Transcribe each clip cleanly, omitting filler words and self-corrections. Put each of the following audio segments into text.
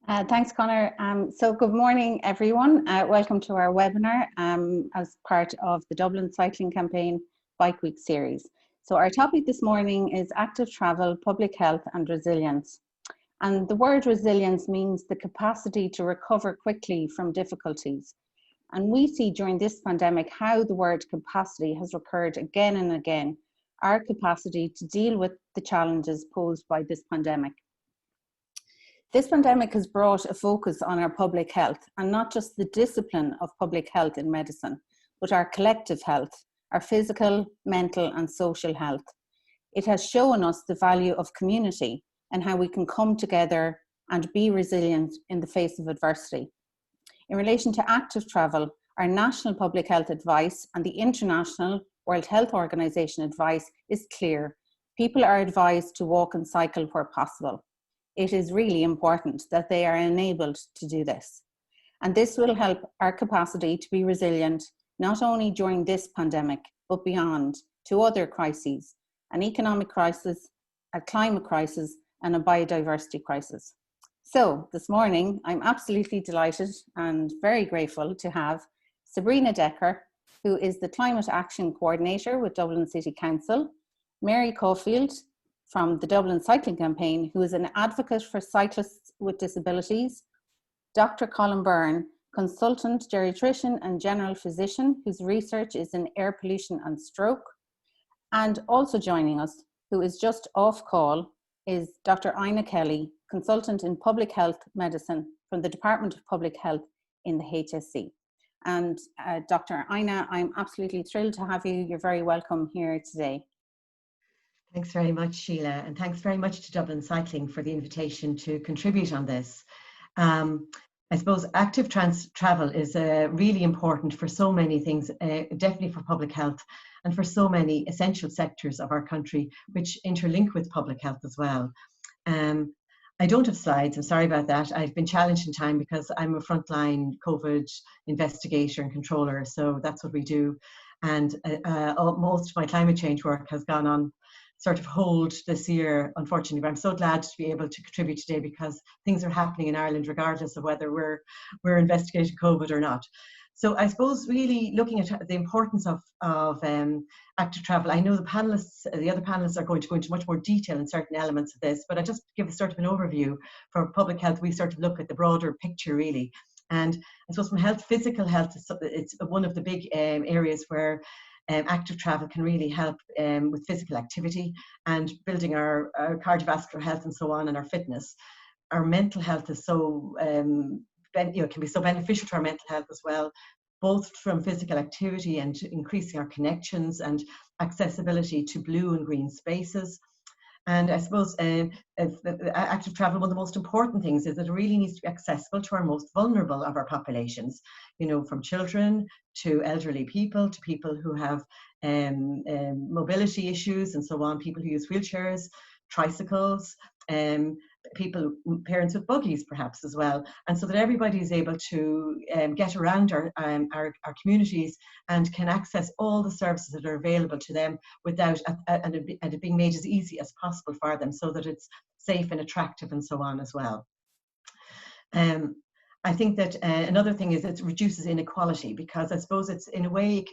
Thanks, Conor. So good morning, everyone. Welcome to our webinar as part of the Dublin Cycling Campaign Bike Week series. So our topic this morning is active travel, public health and resilience. And the word resilience means the capacity to recover quickly from difficulties. And we see during this pandemic how the word capacity has recurred again and again, our capacity to deal with the challenges posed by this pandemic. This pandemic has brought a focus on our public health, and not just the discipline of public health in medicine, but our collective health, our physical, mental and social health. It has shown us the value of community and how we can come together and be resilient in the face of adversity. In relation to active travel, our national public health advice and the International World Health Organization advice is clear. People are advised to walk and cycle where possible. It is really important that they are enabled to do this. And this will help our capacity to be resilient, not only during this pandemic, but beyond, to other crises, an economic crisis, a climate crisis, and a biodiversity crisis. So this morning, I'm absolutely delighted and very grateful to have Sabrina Dekker, who is the Climate Action Coordinator with Dublin City Council, Mary Caulfield, from the Dublin Cycling Campaign, who is an advocate for cyclists with disabilities, Dr. Colm Byrne, consultant geriatrician and general physician, whose research is in air pollution and stroke, and also joining us, who is just off call, is Dr. Ina Kelly, consultant in public health medicine from the Department of Public Health in the HSC. And Dr. Ina, I'm absolutely thrilled to have you. You're very welcome here today. Thanks very much, Síle, and thanks very much to Dublin Cycling for the invitation to contribute on this. I suppose active travel is really important for so many things, definitely for public health and for so many essential sectors of our country, which interlink with public health as well. I don't have slides, I'm sorry about that. I've been challenged in time because I'm a frontline COVID investigator and controller, so that's what we do. And most of my climate change work has gone on sort of hold this year, unfortunately, but I'm so glad to be able to contribute today because things are happening in Ireland regardless of whether we're investigating COVID or not. So I suppose really looking at the importance of active travel, I know the other panelists are going to go into much more detail in certain elements of this, but I just give a sort of an overview. For public health, we sort of look at the broader picture really. And I suppose from physical health, it's one of the big areas where active travel can really help with physical activity and building our cardiovascular health and so on, and our fitness. Our mental health is so, can be so beneficial to our mental health as well, both from physical activity and increasing our connections and accessibility to blue and green spaces. And I suppose active travel, one of the most important things is that it really needs to be accessible to our most vulnerable of our populations, from children to elderly people to people who have mobility issues and so on, people who use wheelchairs, tricycles, parents with buggies perhaps as well, and so that everybody is able to get around our communities and can access all the services that are available to them without and it being made as easy as possible for them, so that it's safe and attractive and so on as well. I think that another thing is it reduces inequality, because I suppose it's, in a way, it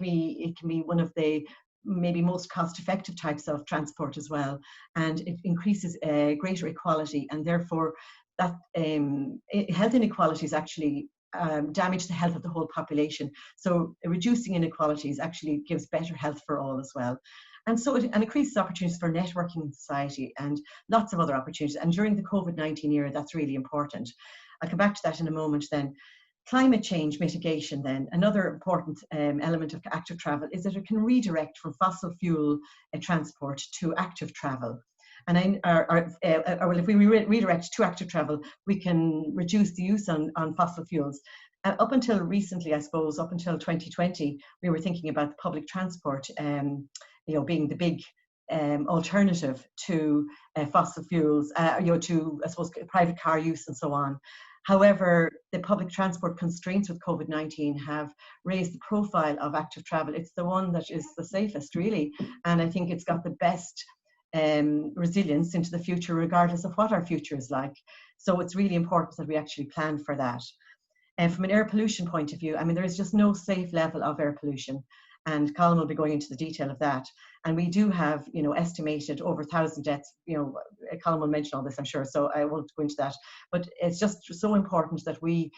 can be one of the maybe most cost-effective types of transport as well, and it increases greater equality, and therefore that health inequalities actually damage the health of the whole population. So reducing inequalities actually gives better health for all as well. And so it increases opportunities for networking in society and lots of other opportunities. And during the COVID-19 era, that's really important. I'll come back to that in a moment then. Climate change mitigation then, another important element of active travel is that it can redirect from fossil fuel transport to active travel. And if we redirect to active travel, we can reduce the use on fossil fuels. Up until recently, I suppose, up until 2020, we were thinking about public transport being the big alternative to fossil fuels, to, I suppose, private car use and so on. However, the public transport constraints with COVID-19 have raised the profile of active travel. It's the one that is the safest, really, and I think it's got the best resilience into the future, regardless of what our future is like. So it's really important that we actually plan for that. And from an air pollution point of view, I mean, there is just no safe level of air pollution. And Colm will be going into the detail of that. And we do have, you know, estimated over 1,000 deaths. You know, Colm will mention all this, I'm sure, so I won't go into that. But it's just so important that we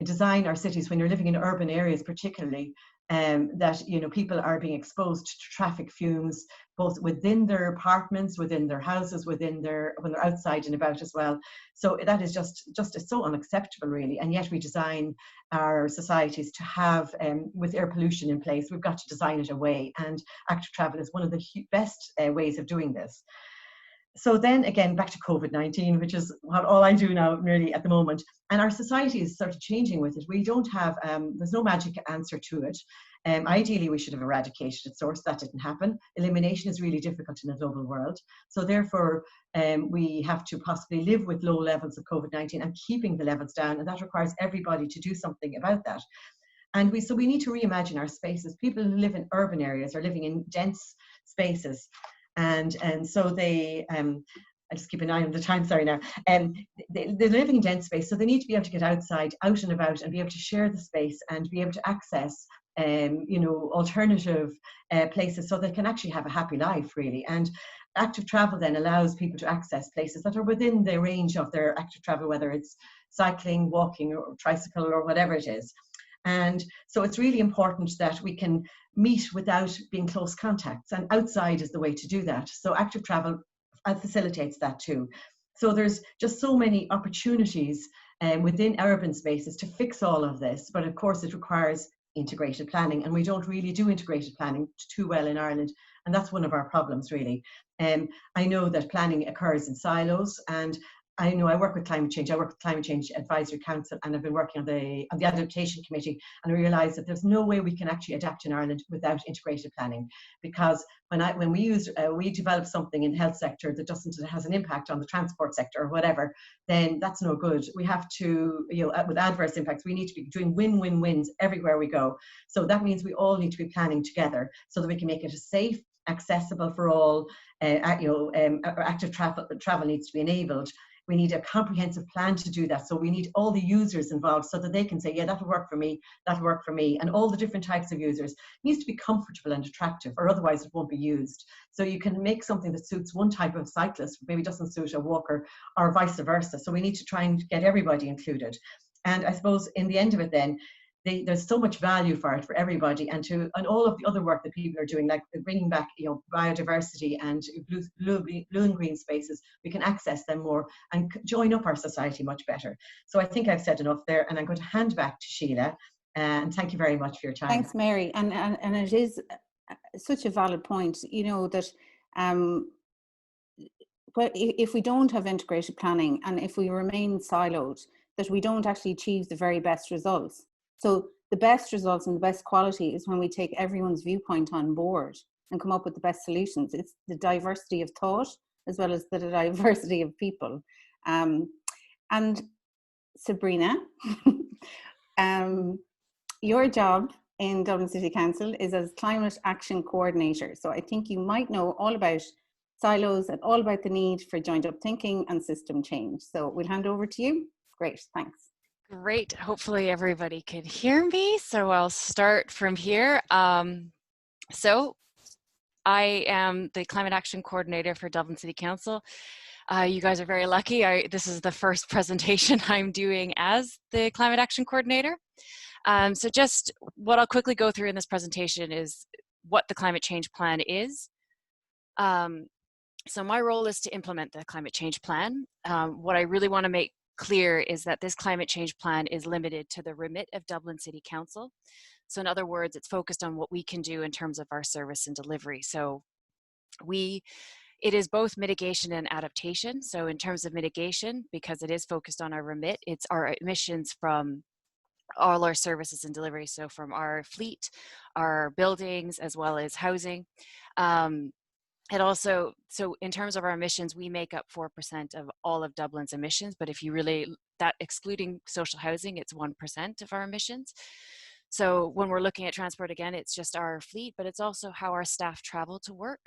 design our cities, when you're living in urban areas particularly, that, you know, people are being exposed to traffic fumes, both within their apartments, within their houses, when they're outside and about as well. So that is just it's so unacceptable, really. And yet we design our societies to have, with air pollution in place, we've got to design it away. And active travel is one of the best ways of doing this. So then again, back to COVID-19, which is what all I do now really at the moment. And our society is sort of changing with it. We don't have, there's no magic answer to it. Ideally, we should have eradicated its source. That didn't happen. Elimination is really difficult in a global world. So therefore, we have to possibly live with low levels of COVID-19 and keeping the levels down. And that requires everybody to do something about that. And we need to reimagine our spaces. People who live in urban areas are living in dense spaces. And so they, I just keep an eye on the time, sorry now. They're living in dense space, so they need to be able to get outside, out and about, and be able to share the space and be able to access, you know, alternative places, so they can actually have a happy life, really. And active travel then allows people to access places that are within the range of their active travel, whether it's cycling, walking, or tricycle, or whatever it is. And so it's really important that we can meet without being close contacts, and outside is the way to do that. So active travel facilitates that too. So there's just so many opportunities within urban spaces to fix all of this, but of course it requires integrated planning, and we don't really do integrated planning too well in Ireland, and that's one of our problems, really. I know that planning occurs in silos, and I know I work with climate change. I work with Climate Change Advisory Council, and I've been working on the Adaptation Committee, and I realise that there's no way we can actually adapt in Ireland without integrated planning. Because when we develop something in the health sector that has an impact on the transport sector or whatever, then that's no good. We have to, you know, with adverse impacts, we need to be doing win-win-wins everywhere we go. So that means we all need to be planning together so that we can make it a safe, accessible for all. Active travel needs to be enabled. We need a comprehensive plan to do that. So we need all the users involved so that they can say, yeah, that'll work for me, that'll work for me. And all the different types of users. It needs to be comfortable and attractive, or otherwise it won't be used. So you can make something that suits one type of cyclist, maybe doesn't suit a walker, or vice versa. So we need to try and get everybody included. And I suppose in the end of it then, there's so much value for it for everybody, and all of the other work that people are doing, like bringing back, you know, biodiversity and blue and green spaces. We can access them more and join up our society much better. So I think I've said enough there, and I'm going to hand back to Síle. And thank you very much for your time. Thanks, Mary. And it is such a valid point, you know, that but if we don't have integrated planning, and if we remain siloed, that we don't actually achieve the very best results. So the best results and the best quality is when we take everyone's viewpoint on board and come up with the best solutions. It's the diversity of thought as well as the diversity of people. And Sabrina, your job in Dublin City Council is as Climate Action Coordinator. So I think you might know all about silos and all about the need for joined up thinking and system change. So we'll hand over to you. Great, thanks. Great. Hopefully everybody can hear me. So I'll start from here. So I am the Climate Action Coordinator for Dublin City Council. You guys are very lucky. This is the first presentation I'm doing as the Climate Action Coordinator. So just what I'll quickly go through in this presentation is what the climate change plan is. So my role is to implement the climate change plan. What I really want to make clear is that this climate change plan is limited to the remit of Dublin City Council. So in other words, it's focused on what we can do in terms of our service and delivery. So it is both mitigation and adaptation. So in terms of mitigation, because it is focused on our remit, it's our emissions from all our services and delivery. So from our fleet, our buildings, as well as housing. It also, so in terms of our emissions, we make up 4% of all of Dublin's emissions, but if you really, that excluding social housing, it's 1% of our emissions. So when we're looking at transport, again, it's just our fleet, but it's also how our staff travel to work.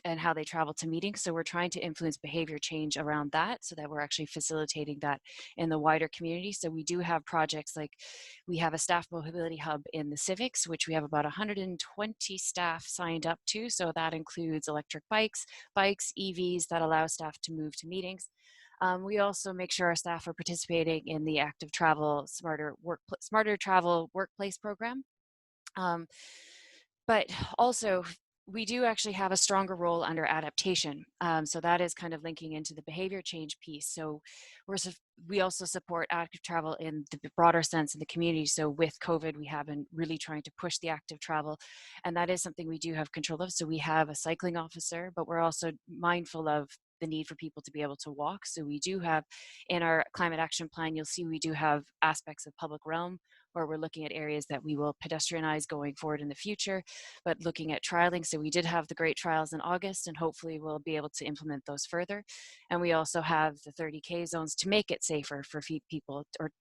and how they travel to meetings. So we're trying to influence behavior change around that so that we're actually facilitating that in the wider community. So we do have projects like we have a staff mobility hub in the civics, which we have about 120 staff signed up to. So that includes electric bikes, EVs that allow staff to move to meetings. We also make sure our staff are participating in the active travel, smarter travel workplace program. But also, we do actually have a stronger role under adaptation. So that is kind of linking into the behavior change piece. So we also support active travel in the broader sense in the community. So with COVID, we have been really trying to push the active travel, and that is something we do have control of. So we have a cycling officer, but we're also mindful of the need for people to be able to walk. So we do have, in our climate action plan, you'll see we do have aspects of public realm where we're looking at areas that we will pedestrianize going forward in the future, but looking at trialing. So we did have the great trials in August, and hopefully we'll be able to implement those further. And we also have the 30K zones to make it safer for people, or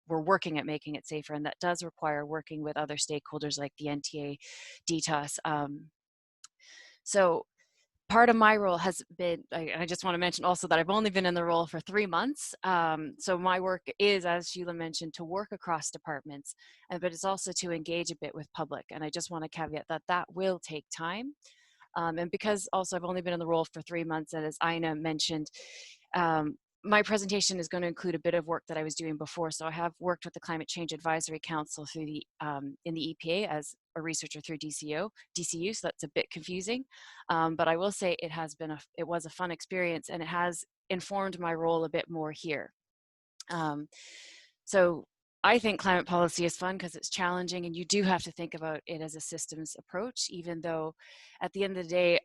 we're working at making it safer. And that does require working with other stakeholders like the NTA, DTAS. So part of my role has been, I just want to mention also that I've only been in the role for 3 months. So my work is, as Síle mentioned, to work across departments, but it's also to engage a bit with public. And I just want to caveat that that will take time. And because also I've only been in the role for 3 months, and as Ina mentioned, my presentation is going to include a bit of work that I was doing before. So I have worked with the Climate Change Advisory Council through the in the EPA as a researcher through DCU, so that's a bit confusing. But I will say it was a fun experience, and it has informed my role a bit more here. So I think climate policy is fun because it's challenging, and you do have to think about it as a systems approach, even though at the end of the day,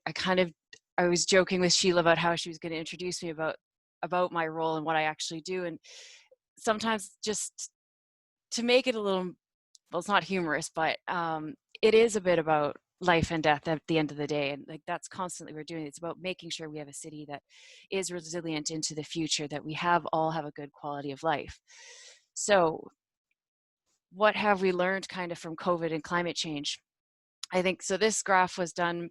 I was joking with Síle about how she was going to introduce me about my role and what I actually do. And sometimes just to make it a little, well, it's not humorous, but it is a bit about life and death at the end of the day. And like that's constantly we're doing. It's about making sure we have a city that is resilient into the future, that we all have a good quality of life. So what have we learned kind of from COVID and climate change? I think, so this graph was done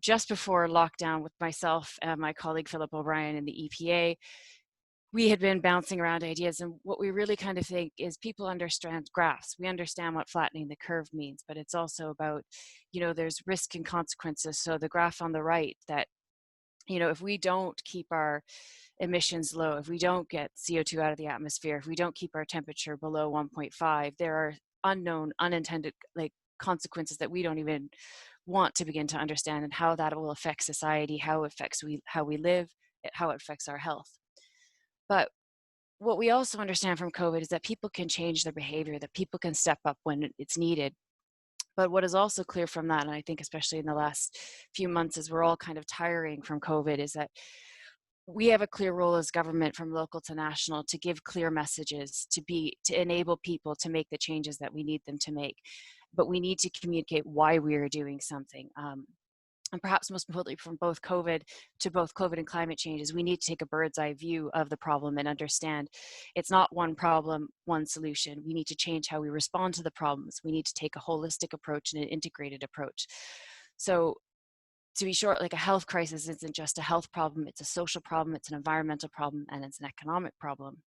just before lockdown with myself and my colleague Philip O'Brien in the EPA. We had been bouncing around ideas, and what we really kind of think is people understand graphs. We understand what flattening the curve means, but it's also about, there's risk and consequences. So the graph on the right, that, if we don't keep our emissions low, if we don't get CO2 out of the atmosphere, if we don't keep our temperature below 1.5, there are unknown, unintended consequences that we don't even want to begin to understand, and how that will affect society, how it affects how we live, how it affects our health. But what we also understand from COVID is that people can change their behavior, that people can step up when it's needed. But what is also clear from that, and I think especially in the last few months as we're all kind of tiring from COVID, is that we have a clear role as government, from local to national, to give clear messages, to enable people to make the changes that we need them to make. But we need to communicate why we are doing something. And perhaps most importantly, from both COVID and climate change, is we need to take a bird's eye view of the problem and understand it's not one problem, one solution. We need to change how we respond to the problems. We need to take a holistic approach and an integrated approach. So to be short, like a health crisis isn't just a health problem, it's a social problem, it's an environmental problem, and it's an economic problem.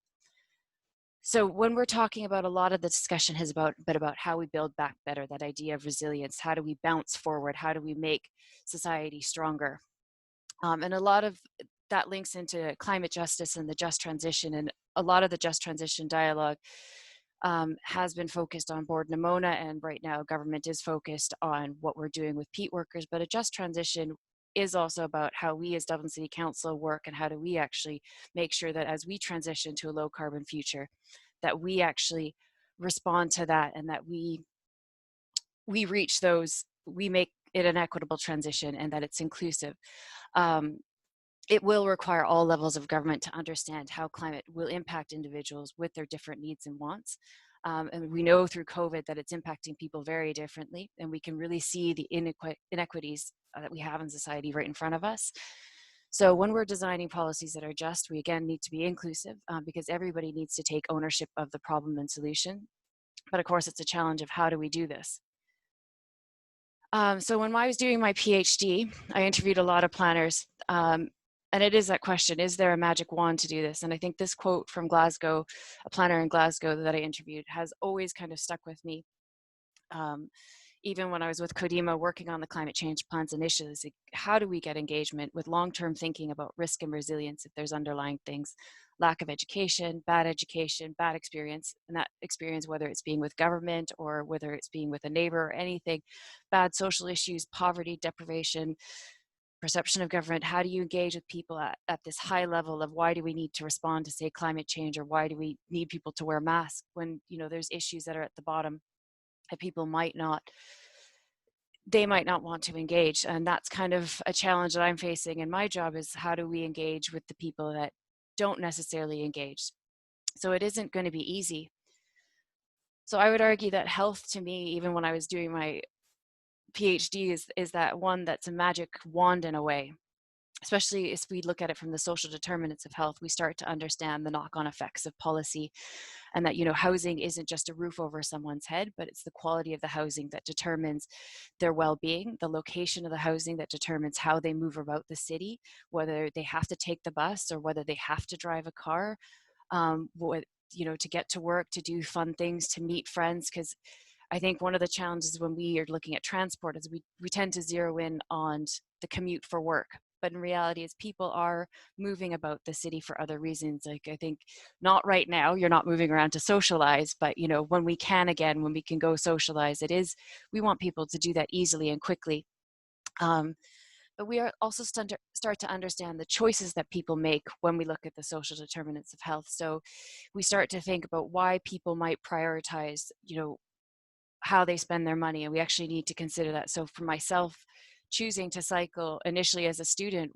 So when we're talking about, a lot of the discussion has been about how we build back better, that idea of resilience. How do we bounce forward? How do we make society stronger? And a lot of that links into climate justice and the just transition. And a lot of the just transition dialogue has been focused on Bord na Móna, and right now government is focused on what we're doing with peat workers. But a just transition is also about how we as Dublin City Council work, and how do we actually make sure that as we transition to a low carbon future, that we actually respond to that, and that we reach those, we make it an equitable transition, and that it's inclusive. It will require all levels of government to understand how climate will impact individuals with their different needs and wants. And we know through COVID that it's impacting people very differently, and we can really see the inequities that we have in society right in front of us. So when we're designing policies that are just, we again need to be inclusive, because everybody needs to take ownership of the problem and solution. But of course, it's a challenge of how do we do this? So when I was doing my PhD, I interviewed a lot of planners. And it is that question, is there a magic wand to do this? And I think this quote from Glasgow, a planner in Glasgow that I interviewed, has always kind of stuck with me. Even when I was with Codima working on the climate change plans initially, like, how do we get engagement with long-term thinking about risk and resilience if there's underlying things? Lack of education, bad experience, and that experience, whether it's being with government or whether it's being with a neighbor or anything, bad social issues, poverty, deprivation, perception of government. How do you engage with people at this high level of why do we need to respond to, say, climate change, or why do we need people to wear masks when, you know, there's issues that are at the bottom that people might not want to engage? And that's kind of a challenge that I'm facing in my job, is how do we engage with the people that don't necessarily engage? So it isn't going to be easy. So I would argue that health, to me, even when I was doing my PhD, is that one that's a magic wand in a way. Especially if we look at it from the social determinants of health, we start to understand the knock-on effects of policy, and that, you know, housing isn't just a roof over someone's head, but it's the quality of the housing that determines their well-being, the location of the housing that determines how they move about the city, whether they have to take the bus or whether they have to drive a car, you know, to get to work, to do fun things, to meet friends. Because I think one of the challenges when we are looking at transport is we tend to zero in on the commute for work. But in reality, is people are moving about the city for other reasons. Like, I think not right now, you're not moving around to socialize, but, you know, when we can again, when we can go socialize, we want people to do that easily and quickly. But we are also start to understand the choices that people make when we look at the social determinants of health. So we start to think about why people might prioritize, you know, how they spend their money, and we actually need to consider that. So for myself, choosing to cycle initially as a student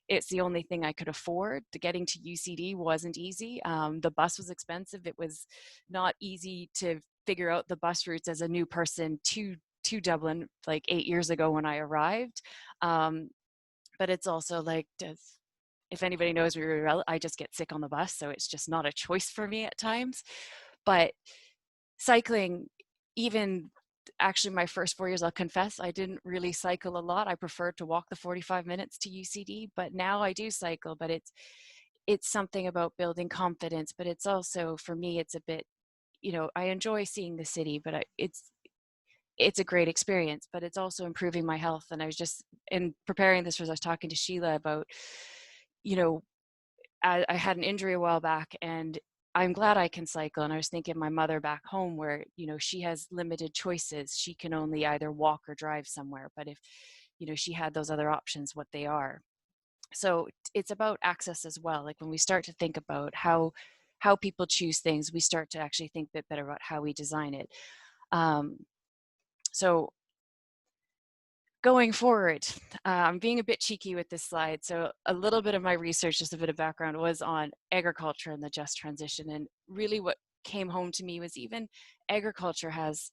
it's the only thing I could afford. Getting to UCD wasn't easy. The bus was expensive. It was not easy to figure out the bus routes as a new person to Dublin, like 8 years ago when I arrived. But it's also like, if anybody knows me, I just get sick on the bus, so it's just not a choice for me at times. But cycling, even actually my first 4 years, I'll confess, I didn't really cycle a lot. I preferred to walk the 45 minutes to UCD, but now I do cycle. But it's something about building confidence, but it's also, for me, it's a bit, you know, I enjoy seeing the city, but it's a great experience, but it's also improving my health. And I was just, in preparing this, I was talking to Síle about, you know, I had an injury a while back, and I'm glad I can cycle. And I was thinking my mother back home, where, you know, she has limited choices. She can only either walk or drive somewhere. But if, you know, she had those other options, what they are. So it's about access as well. Like, when we start to think about how people choose things, we start to actually think a bit better about how we design it. So going forward, I'm being a bit cheeky with this slide. So a little bit of my research, just a bit of background, was on agriculture and the just transition. And really what came home to me was even agriculture has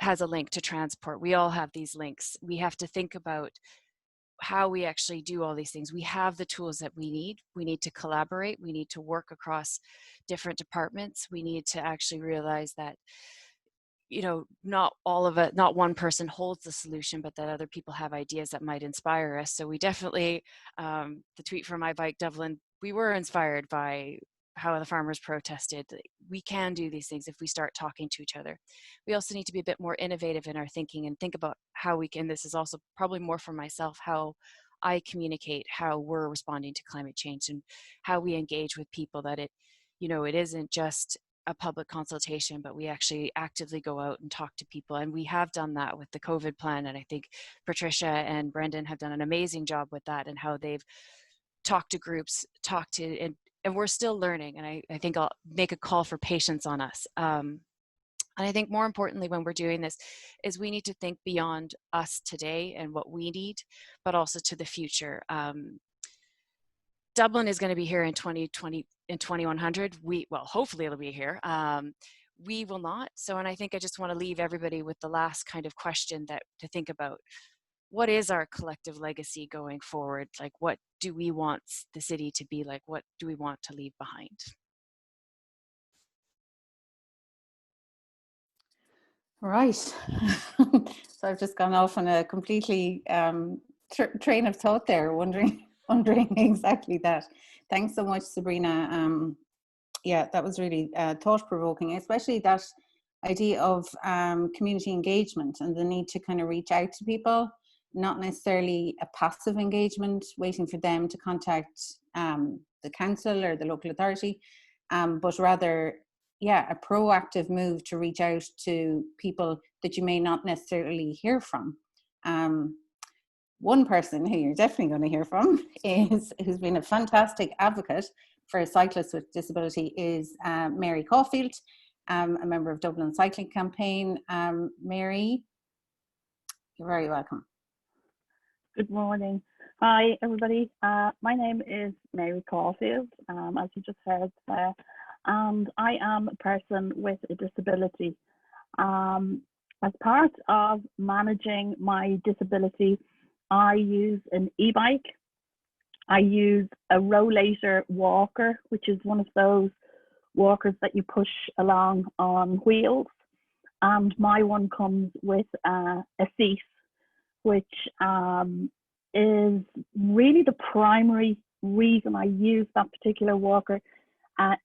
a link to transport. We all have these links. We have to think about how we actually do all these things. We have the tools that we need. We need to collaborate. We need to work across different departments. We need to actually realize that, you know, not one person holds the solution, but that other people have ideas that might inspire us. So we definitely, the tweet from My Bike Dublin, we were inspired by how the farmers protested. We can do these things if we start talking to each other. We also need to be a bit more innovative in our thinking and think about how we can, this is also probably more for myself, how I communicate how we're responding to climate change and how we engage with people, that it, you know, it isn't just a public consultation, but we actually actively go out and talk to people. And we have done that with the COVID plan. And I think Patricia and Brendan have done an amazing job with that, and how they've talked to groups, and we're still learning. And I think I'll make a call for patience on us. And I think more importantly, when we're doing this, is we need to think beyond us today and what we need, but also to the future. Dublin is going to be here in 2020, in 2100. Well, hopefully it'll be here. We will not. So, and I think I just want to leave everybody with the last kind of question to think about. What is our collective legacy going forward? Like, what do we want the city to be like? What do we want to leave behind? Right. So I've just gone off on a completely train of thought there, wondering exactly that. Thanks so much, Sabrina. Yeah, that was really thought-provoking, especially that idea of community engagement and the need to kind of reach out to people, not necessarily a passive engagement, waiting for them to contact the council or the local authority, but rather, yeah, a proactive move to reach out to people that you may not necessarily hear from. One person who you're definitely going to hear from who's been a fantastic advocate for cyclists with disability is Mary Caulfield, a member of Dublin Cycling Campaign. Mary, you're very welcome. Good morning. Hi, everybody. My name is Mary Caulfield, as you just heard there, and I am a person with a disability. As part of managing my disability, I use an e-bike. I use a rollator walker, which is one of those walkers that you push along on wheels. And my one comes with a seat, which is really the primary reason I use that particular walker,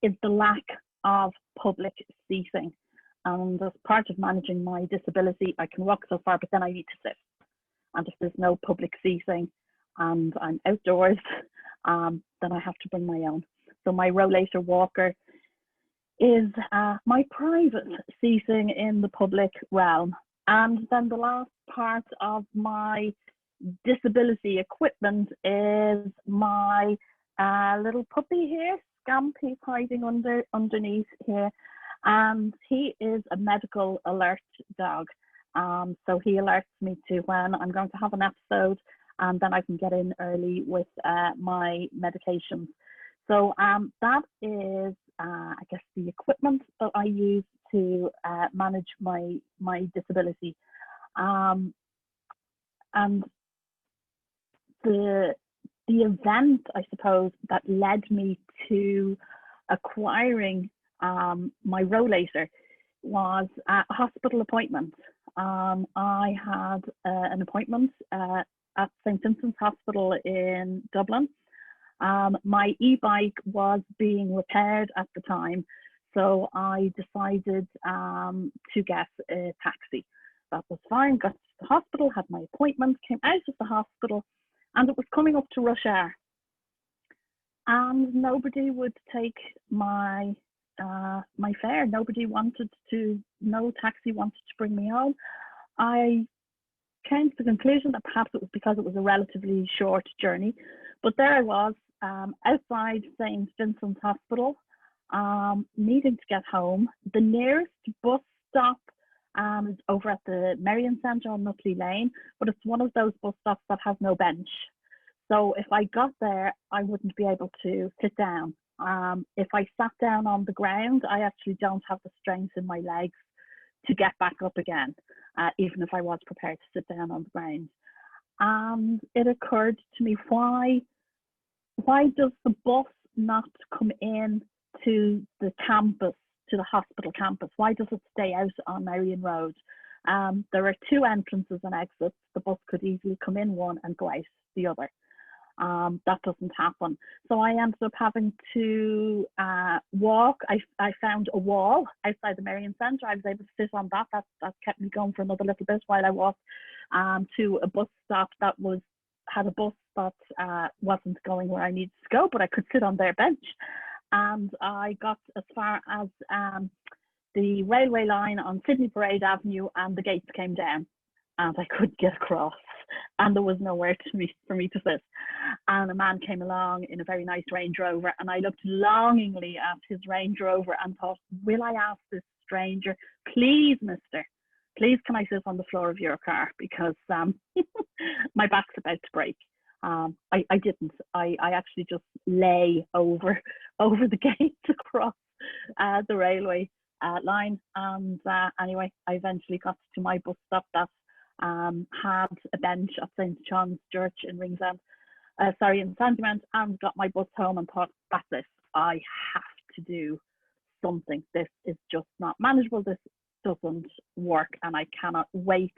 is the lack of public seating. And as part of managing my disability, I can walk so far, but then I need to sit. And if there's no public seating and I'm outdoors, then I have to bring my own. So my rollator walker is my private seating in the public realm. And then the last part of my disability equipment is my little puppy here, Scamp. He's hiding underneath here. And he is a medical alert dog. So he alerts me to when I'm going to have an episode, and then I can get in early with my medications. So that is, I guess, the equipment that I use to manage my disability. And the event, I suppose, that led me to acquiring my rollator was a hospital appointment. I had an appointment at St. Vincent's Hospital in Dublin. My e-bike was being repaired at the time, so I decided to get a taxi. That was fine, got to the hospital, had my appointment, came out of the hospital, and it was coming up to rush hour. And nobody would take my fare. No taxi wanted to bring me home. I came to the conclusion that perhaps it was because it was a relatively short journey, but there I was outside St. Vincent's Hospital, needing to get home. The nearest bus stop is over at the Merrion Centre on Nutley Lane, but it's one of those bus stops that has no bench. So if I got there, I wouldn't be able to sit down. If I sat down on the ground, I actually don't have the strength in my legs to get back up again, even if I was prepared to sit down on the ground. And it occurred to me, why does the bus not come in to the campus, to the hospital campus? Why does it stay out on Merrion Road? There are two entrances and exits. The bus could easily come in one and go out the other. That doesn't happen. So I ended up having to walk. I found a wall outside the Merrion Centre. I was able to sit on that. That kept me going for another little bit while I walked to a bus stop that had a bus that wasn't going where I needed to go, but I could sit on their bench. And I got as far as the railway line on Sydney Parade Avenue, and the gates came down, and I couldn't get across, and there was nowhere for me to sit. And a man came along in a very nice Range Rover, and I looked longingly at his Range Rover and thought, will I ask this stranger, please, mister, please can I sit on the floor of your car, because my back's about to break. I didn't. I actually just lay over the gate across the railway line, and anyway, I eventually got to my bus stop that had a bench at St. John's Church in Ringsend, in Sandymount, and got my bus home and thought, that's it, I have to do something. This is just not manageable. This doesn't work, and I cannot wait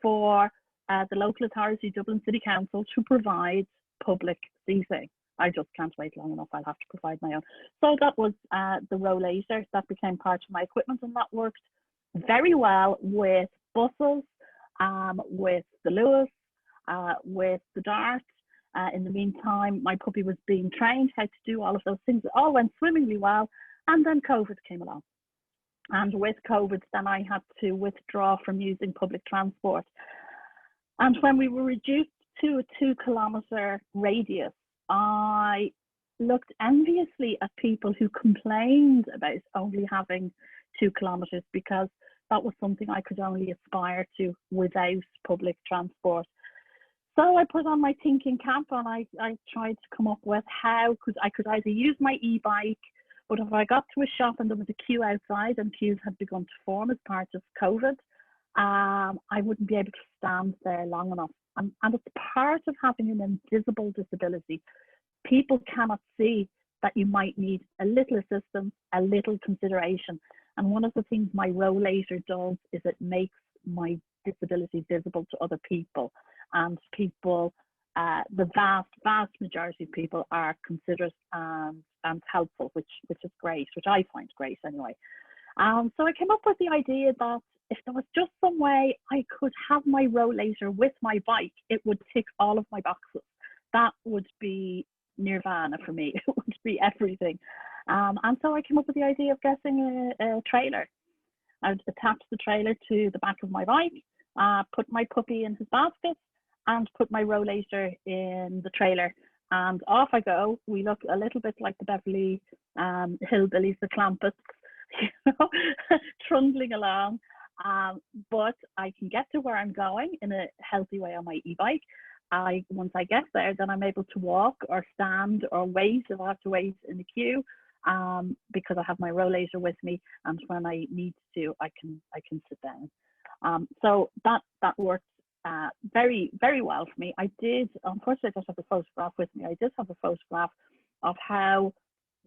for the local authority, Dublin City Council, to provide public seating. I just can't wait long enough. I'll have to provide my own. So that was the rollator. That became part of my equipment, and that worked very well with buses, with the Lewis, with the Dart. In the meantime, my puppy was being trained how to do all of those things. It all went swimmingly well, and then COVID came along. And with COVID, then I had to withdraw from using public transport. And when we were reduced to a 2-kilometre radius, I looked enviously at people who complained about only having 2 kilometres, because that was something I could only aspire to without public transport. So I put on my thinking cap, and I tried to come up with how I could either use my e-bike, but if I got to a shop and there was a queue outside, and queues had begun to form as part of COVID, I wouldn't be able to stand there long enough. And it's part of having an invisible disability. People cannot see that you might need a little assistance, a little consideration. And one of the things my rollator does is it makes my disability visible to other people. And people, the vast majority of people are considerate and helpful, which is great, which I find great anyway. So I came up with the idea that if there was just some way I could have my rollator with my bike, it would tick all of my boxes. That would be nirvana for me. It would be everything. And so I came up with the idea of getting a trailer. I would attach the trailer to the back of my bike, put my puppy in his basket, and put my rollator in the trailer. And off I go. We look a little bit like the Beverly Hillbillies, the Clampets, trundling along. But I can get to where I'm going in a healthy way on my e-bike. Once I get there, then I'm able to walk or stand or wait if I have to wait in the queue, because I have my rollator with me, and when I need to, I can sit down. So that worked very, very well for me. I did, unfortunately, I don't have a photograph with me. I did have a photograph of how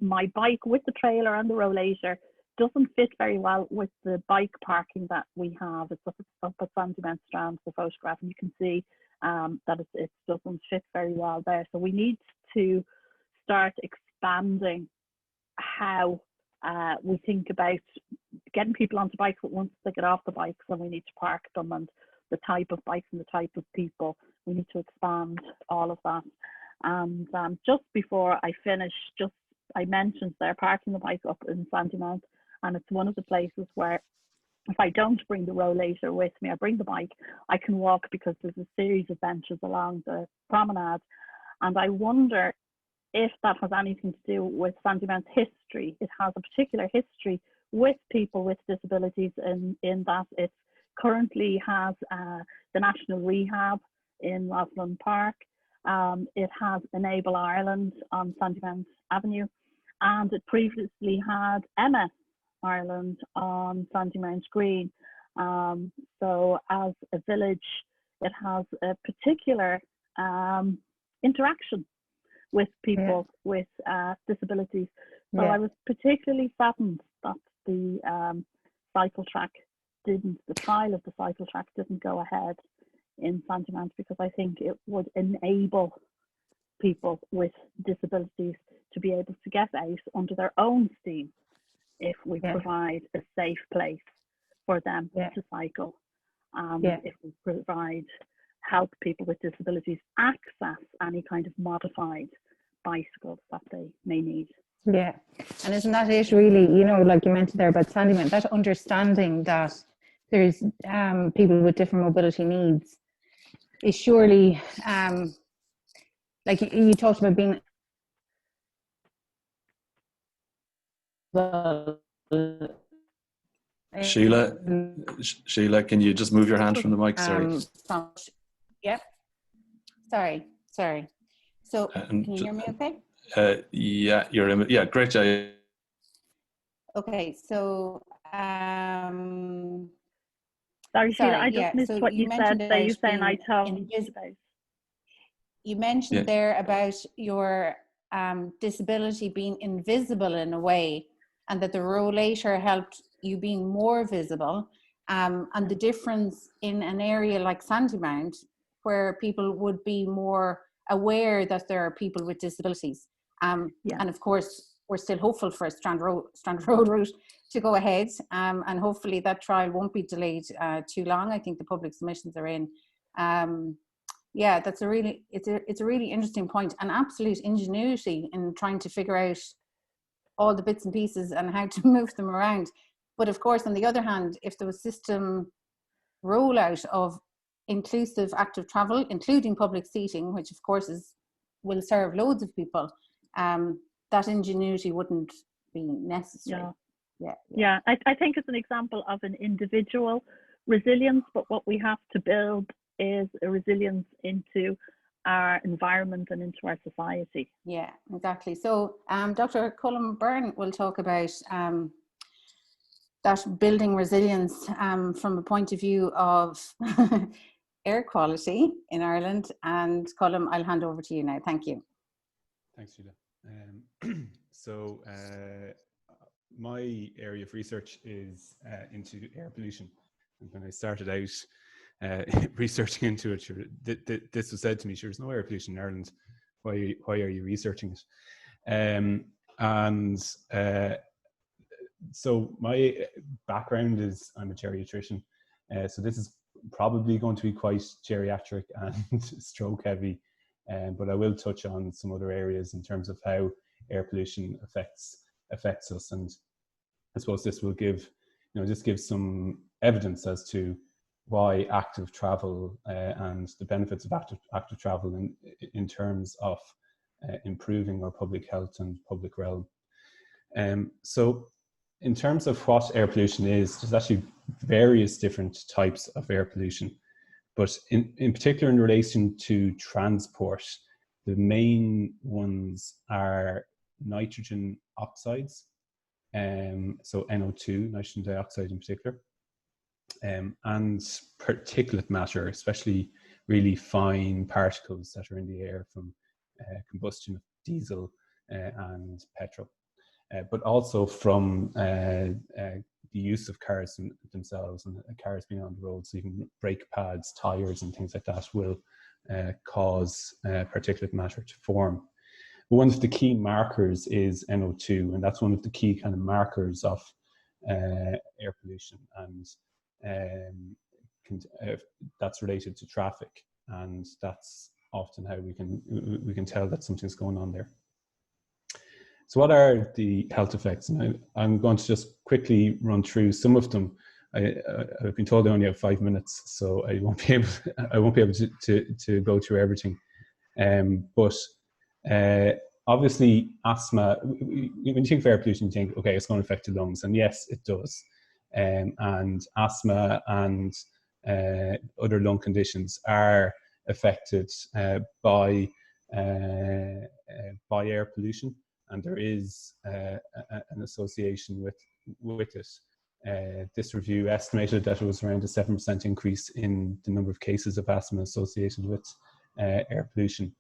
my bike with the trailer and the rollator doesn't fit very well with the bike parking that we have. It's up at Sandymount Strand, the photograph, and you can see that it doesn't fit very well there. So we need to start expanding how we think about getting people onto bikes, but once they get off the bikes, then we need to park them, and the type of bikes and the type of people. We need to expand all of that. And just before I finish, I mentioned they're parking the bike up in Sandymount, and it's one of the places where if I don't bring the rollator with me, I bring the bike, I can walk, because there's a series of benches along the promenade. And I wonder if that has anything to do with Sandymount's history. It has a particular history with people with disabilities in that it currently has the National Rehab in Roslyn Park. It has Enable Ireland on Sandymount Avenue, and it previously had MS Ireland on Sandymount Green. So as a village, it has a particular interaction with people with disabilities. So I was particularly saddened that the trial of the cycle track didn't go ahead in Sandymount, because I think it would enable people with disabilities to be able to get out under their own steam if we provide a safe place for them to cycle. If we help people with disabilities access any kind of modified bicycles that they may need. Yeah, and isn't that it really, like you mentioned there about Sandymount, that understanding that there's people with different mobility needs is surely, like you talked about being Síle, can you just move your hand from the mic? Sorry. Sorry. So can you hear me okay? You're in. Yeah, great. Okay, so sorry, Síle, I just missed what you said. So you saying I told you mentioned there about your disability being invisible in a way, and that the rollator helped you being more visible, and the difference in an area like Sandymount, where people would be more aware that there are people with disabilities. And of course, we're still hopeful for a Strand Road route to go ahead, and hopefully that trial won't be delayed too long. I think the public submissions are in. Yeah, that's a really interesting point, and absolute ingenuity in trying to figure out all the bits and pieces and how to move them around. But of course, on the other hand, if there was system rollout of inclusive active travel, including public seating, which of course will serve loads of people, that ingenuity wouldn't be necessary. Yeah. I think it's an example of an individual resilience, but what we have to build is a resilience into our environment and into our society. Yeah, exactly. So Dr. Colm Byrne will talk about that building resilience from a point of view of air quality in Ireland. And Colm, I'll hand over to you now. Thank you. Thanks, Síle. So my area of research is into air pollution. And when I started out researching into it, this was said to me, sure, there's no air pollution in Ireland. Why are you researching it? So my background is I'm a geriatrician. So this is probably going to be quite geriatric and stroke heavy. But I will touch on some other areas in terms of how air pollution affects us. And I suppose this will give some evidence as to why active travel and the benefits of active travel in terms of improving our public health and public realm. So in terms of what air pollution is, there's actually various different types of air pollution, but in particular in relation to transport, the main ones are nitrogen oxides, so NO2, nitrogen dioxide in particular, and particulate matter, especially really fine particles that are in the air from combustion of diesel and petrol, but also from the use of cars themselves and cars being on the road. So even brake pads, tires and things like that will cause particulate matter to form. But one of the key markers is NO2, and that's one of the key kind of markers of air pollution, and that's related to traffic, and that's often how we can tell that something's going on there. So what are the health effects? And I'm going to just quickly run through some of them. I've been told I only have 5 minutes, so I won't be able to go through everything. But obviously, asthma. When you think of air pollution, you think, okay, it's going to affect the lungs, and yes, it does. And asthma and other lung conditions are affected by air pollution, and there is an association with it. This review estimated that it was around a 7% increase in the number of cases of asthma associated with air pollution.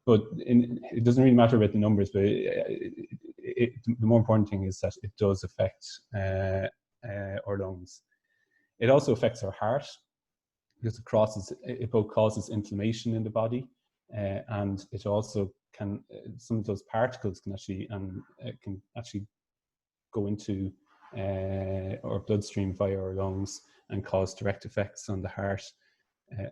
But it doesn't really matter about the numbers, but the more important thing is that it does affect our lungs. It also affects our heart, because it both causes inflammation in the body, and it also can, some of those particles can actually go into our bloodstream via our lungs and cause direct effects on the heart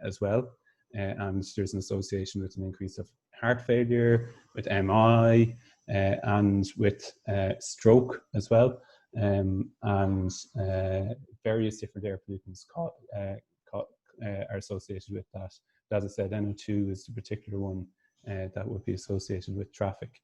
as well. And there's an association with an increase of heart failure, with MI, and with stroke as well, and various different air pollutants are associated with that. But as I said, NO2 is the particular one that would be associated with traffic.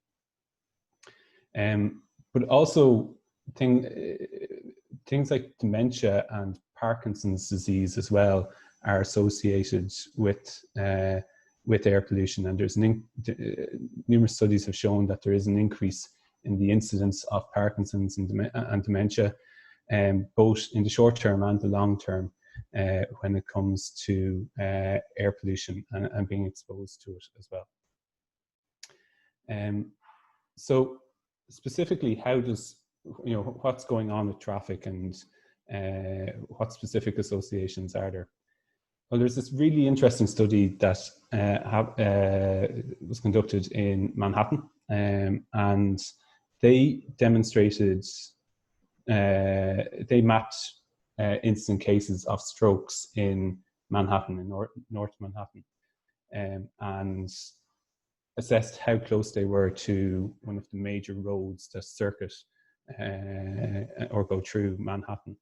But also things like dementia and Parkinson's disease as well are associated with air pollution, and there's numerous studies have shown that there is an increase in the incidence of Parkinson's and dementia, both in the short term and the long term, when it comes to air pollution and being exposed to it as well. So specifically, how does, what's going on with traffic, and what specific associations are there? Well, there's this really interesting study that was conducted in Manhattan, and they demonstrated, they mapped incident cases of strokes in Manhattan, in North Manhattan, and assessed how close they were to one of the major roads that circuit or go through Manhattan.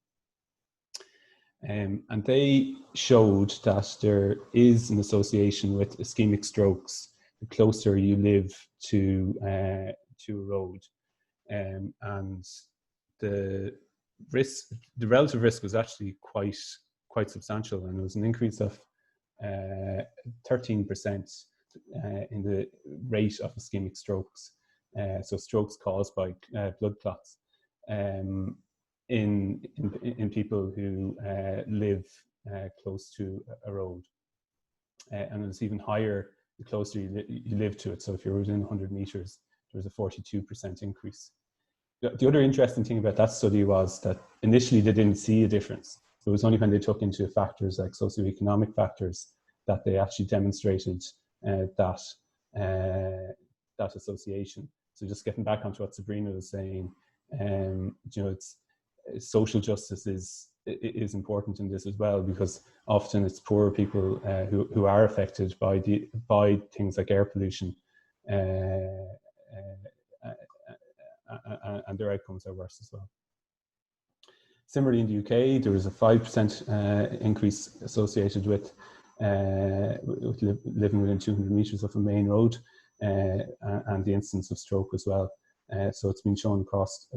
And they showed that there is an association with ischemic strokes the closer you live to a road, and the relative risk was actually quite substantial, and there was an increase of 13% in the rate of ischemic strokes, so strokes caused by blood clots, in people who live close to a road, and it's even higher the closer you live to it. So if you're within 100 meters, there's a 42% increase. The other interesting thing about that study was that initially they didn't see a difference. It was only when they took into factors like socioeconomic factors that they actually demonstrated that association. So just getting back onto what Sabrina was saying, social justice is important in this as well, because often it's poorer people who are affected by things like air pollution, and their outcomes are worse as well. Similarly, in the UK, there was a 5% increase associated with living within 200 meters of a main road, and the incidence of stroke as well. So it's been shown across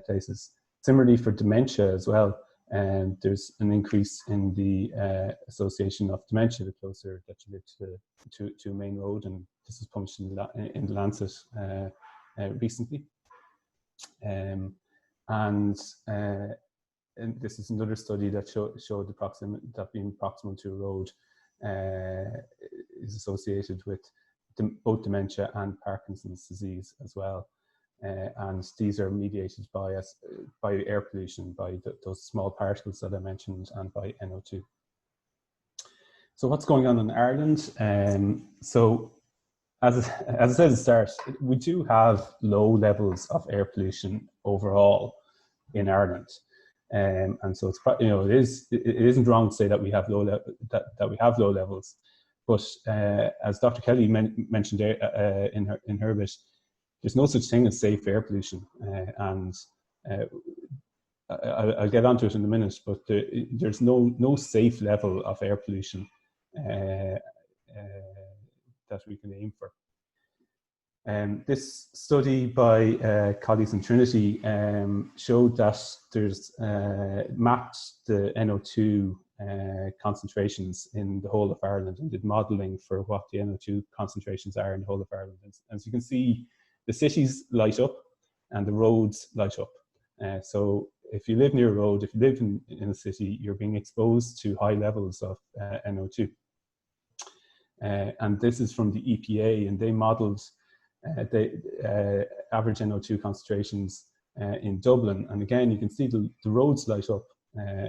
places. Similarly, for dementia as well, there's an increase in the association of dementia the closer that you live to a main road, and this was published in the Lancet recently. And this is another study that showed that being proximal to a road is associated with both dementia and Parkinson's disease as well. And these are mediated by air pollution, by those small particles that I mentioned, and by NO2. So what's going on in Ireland? So as I said at the start, we do have low levels of air pollution overall in Ireland, and so it's, it isn't wrong to say that we have low levels, but as Dr. Kelly mentioned in her bit, there's no such thing as safe air pollution, and I'll get onto it in a minute, but there's no safe level of air pollution that we can aim for. This study by colleagues in Trinity showed that there's mapped the NO2 concentrations in the whole of Ireland, and did modelling for what the NO2 concentrations are in the whole of Ireland. As you can see, the cities light up and the roads light up. So if you live near a road, if you live in a city, you're being exposed to high levels of NO2. And this is from the EPA, and they modelled the average NO2 concentrations in Dublin. And again, you can see the roads light up,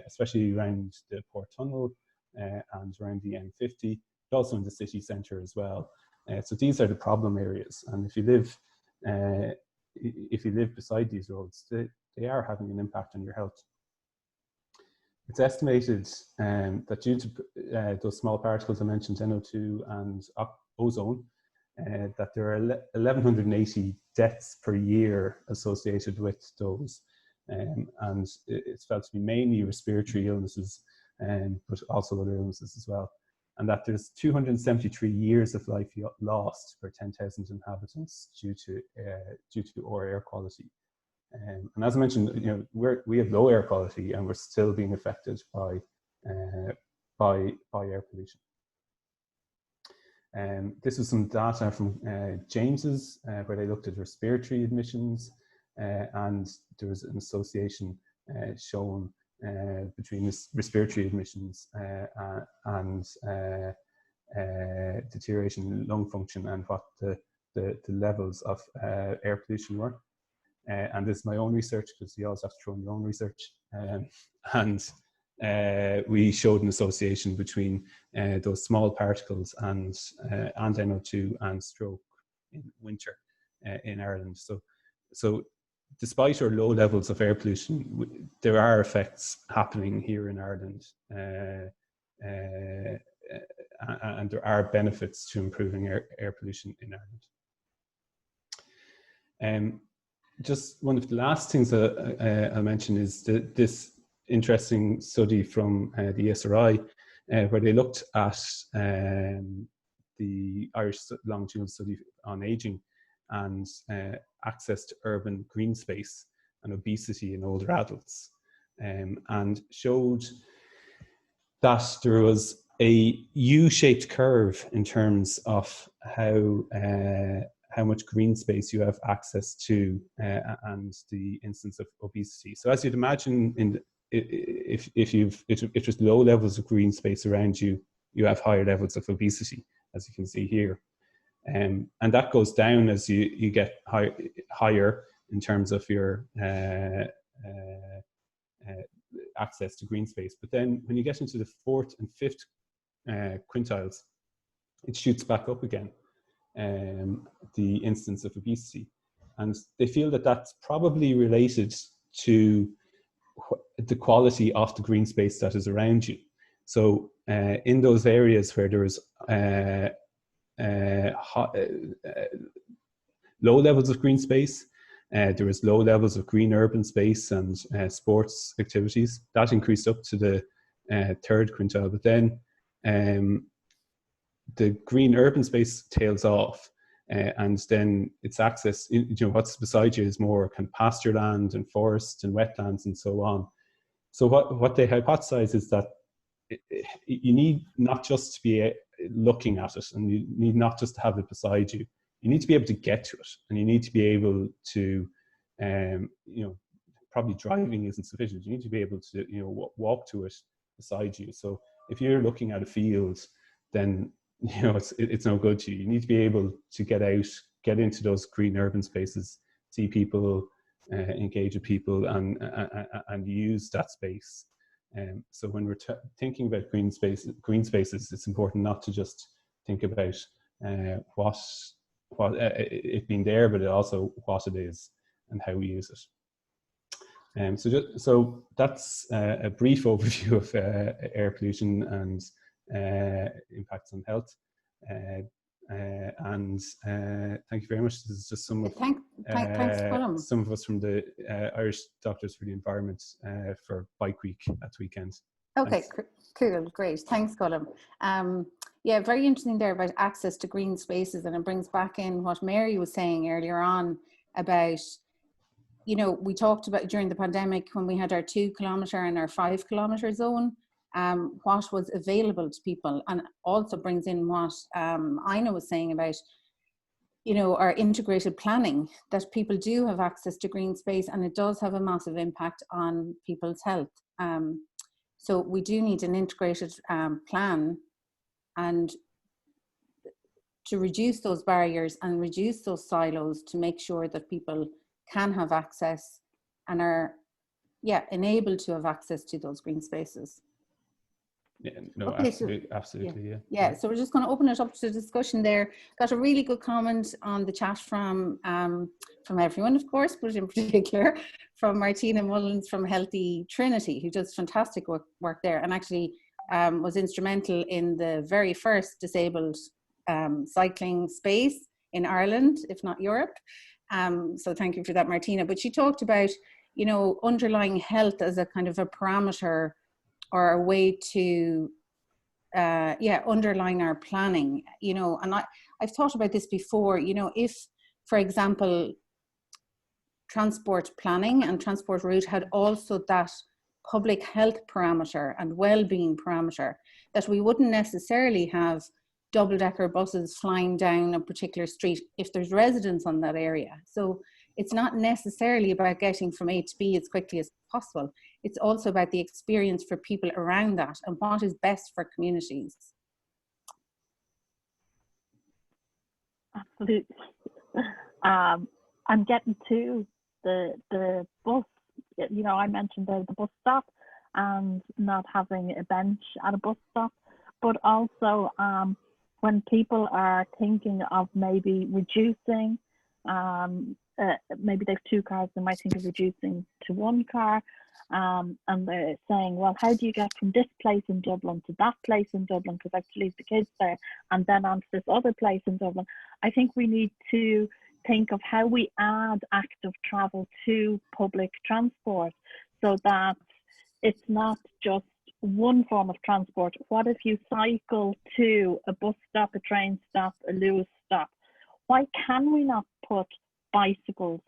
especially around the Port Tunnel and around the M50, but also in the city centre as well. So these are the problem areas, and if you live beside these roads, they are having an impact on your health. It's estimated that due to those small particles I mentioned, NO2 and ozone, that there are 1,180 deaths per year associated with those, and it's felt to be mainly respiratory illnesses, but also other illnesses as well. And that there's 273 years of life lost per 10,000 inhabitants due to our air quality. And as I mentioned, we have low air quality, and we're still being affected by air pollution. This was some data from James's, where they looked at respiratory emissions, and there was an association shown between respiratory emissions and deterioration in lung function, and what the the levels of air pollution were. And this is my own research, because you always have to throw in your own research. And we showed an association between those small particles and NO2 and stroke in winter in Ireland. So despite our low levels of air pollution, there are effects happening here in Ireland, and there are benefits to improving air pollution in Ireland. Just one of the last things I'll mention is this interesting study from the ESRI, where they looked at the Irish longitudinal study on ageing and access to urban green space and obesity in older adults, and showed that there was a U-shaped curve in terms of how much green space you have access to and the instance of obesity. So as you'd imagine, if there's low levels of green space around you, you have higher levels of obesity, as you can see here. And that goes down as you get higher in terms of your access to green space. But then when you get into the fourth and fifth quintiles, it shoots back up again, the instance of obesity. And they feel that that's probably related to the quality of the green space that is around you. So in those areas where there is low levels of green space, there is low levels of green urban space and sports activities, that increased up to the third quintile. But then the green urban space tails off, and then its access, what's beside you is more kind of pasture land and forests and wetlands and so on. So what they hypothesize is that you need not just to be looking at it, and you need not just to have it beside you. You need to be able to get to it, and you need to be able to, probably driving isn't sufficient. You need to be able to, walk to it beside you. So if you're looking at a field, then it's no good to you. You need to be able to get out, get into those green urban spaces, see people, engage with people, and use that space. So when we're thinking about green spaces, it's important not to just think about what it being there, but also what it is and how we use it. So that's a brief overview of air pollution and impacts on health. And thank you very much. This is just some of thanks, Colm. Some of us from the Irish Doctors for the Environment for Bike Week at the weekend. Okay, cool, great. Thanks, Colm. Yeah, very interesting there about access to green spaces, and it brings back in what Mary was saying earlier on about, we talked about during the pandemic when we had our 2 kilometre and our 5 kilometre zone, what was available to people, and also brings in what Ina was saying about, our integrated planning, that people do have access to green space, and it does have a massive impact on people's health. So we do need an integrated plan, and to reduce those barriers and reduce those silos to make sure that people can have access and are enabled to have access to those green spaces. Yeah, no, okay, absolutely. Yeah, so we're just going to open it up to discussion there. Got a really good comment on the chat from everyone, of course, but in particular from Martina Mullins from Healthy Trinity, who does fantastic work there, and actually was instrumental in the very first disabled cycling space in Ireland, if not Europe. So thank you for that, Martina. But she talked about, underlying health as a kind of a parameter or a way to underline our planning, and I've thought about this before, if, for example, transport planning and transport route had also that public health parameter and well-being parameter, that we wouldn't necessarily have double-decker buses flying down a particular street if there's residents on that area. So it's not necessarily about getting from A to B as quickly as possible. It's also about the experience for people around that and what is best for communities. And getting to the bus, you know, I mentioned the bus stop and not having a bench at a bus stop, but also when people are thinking of maybe reducing, maybe they've 2 cars, they might think of reducing to 1 car, and they're saying, well, how do you get from this place in Dublin to that place in Dublin, because I have to leave the kids there, and then on to this other place in Dublin. I think we need to think of how we add active travel to public transport so that it's not just one form of transport. What if you cycle to a bus stop, a train stop, a Lewis stop? Why can we not put bicycles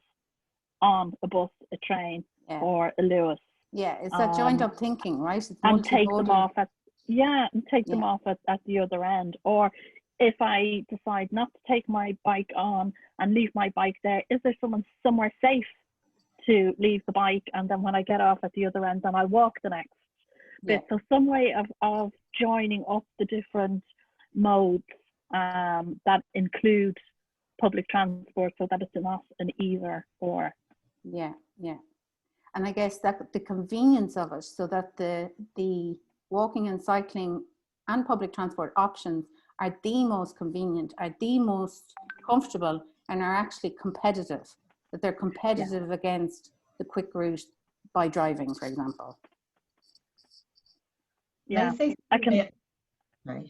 on a bus, a train, or a Lewis? Yeah, it's that joined up thinking, right? It's and take them off at them off at the other end. Or if I decide not to take my bike on and leave my bike there, is there somewhere safe to leave the bike, and then when I get off at the other end, then I walk the next bit? So some way of joining up the different modes that include public transport, so that it's not an either or. Yeah. And I guess that the convenience of it, so that the walking and cycling and public transport options are the most convenient, are the most comfortable, and are actually competitive. That they're competitive against the quick route by driving, for example. Yeah, I can. Right.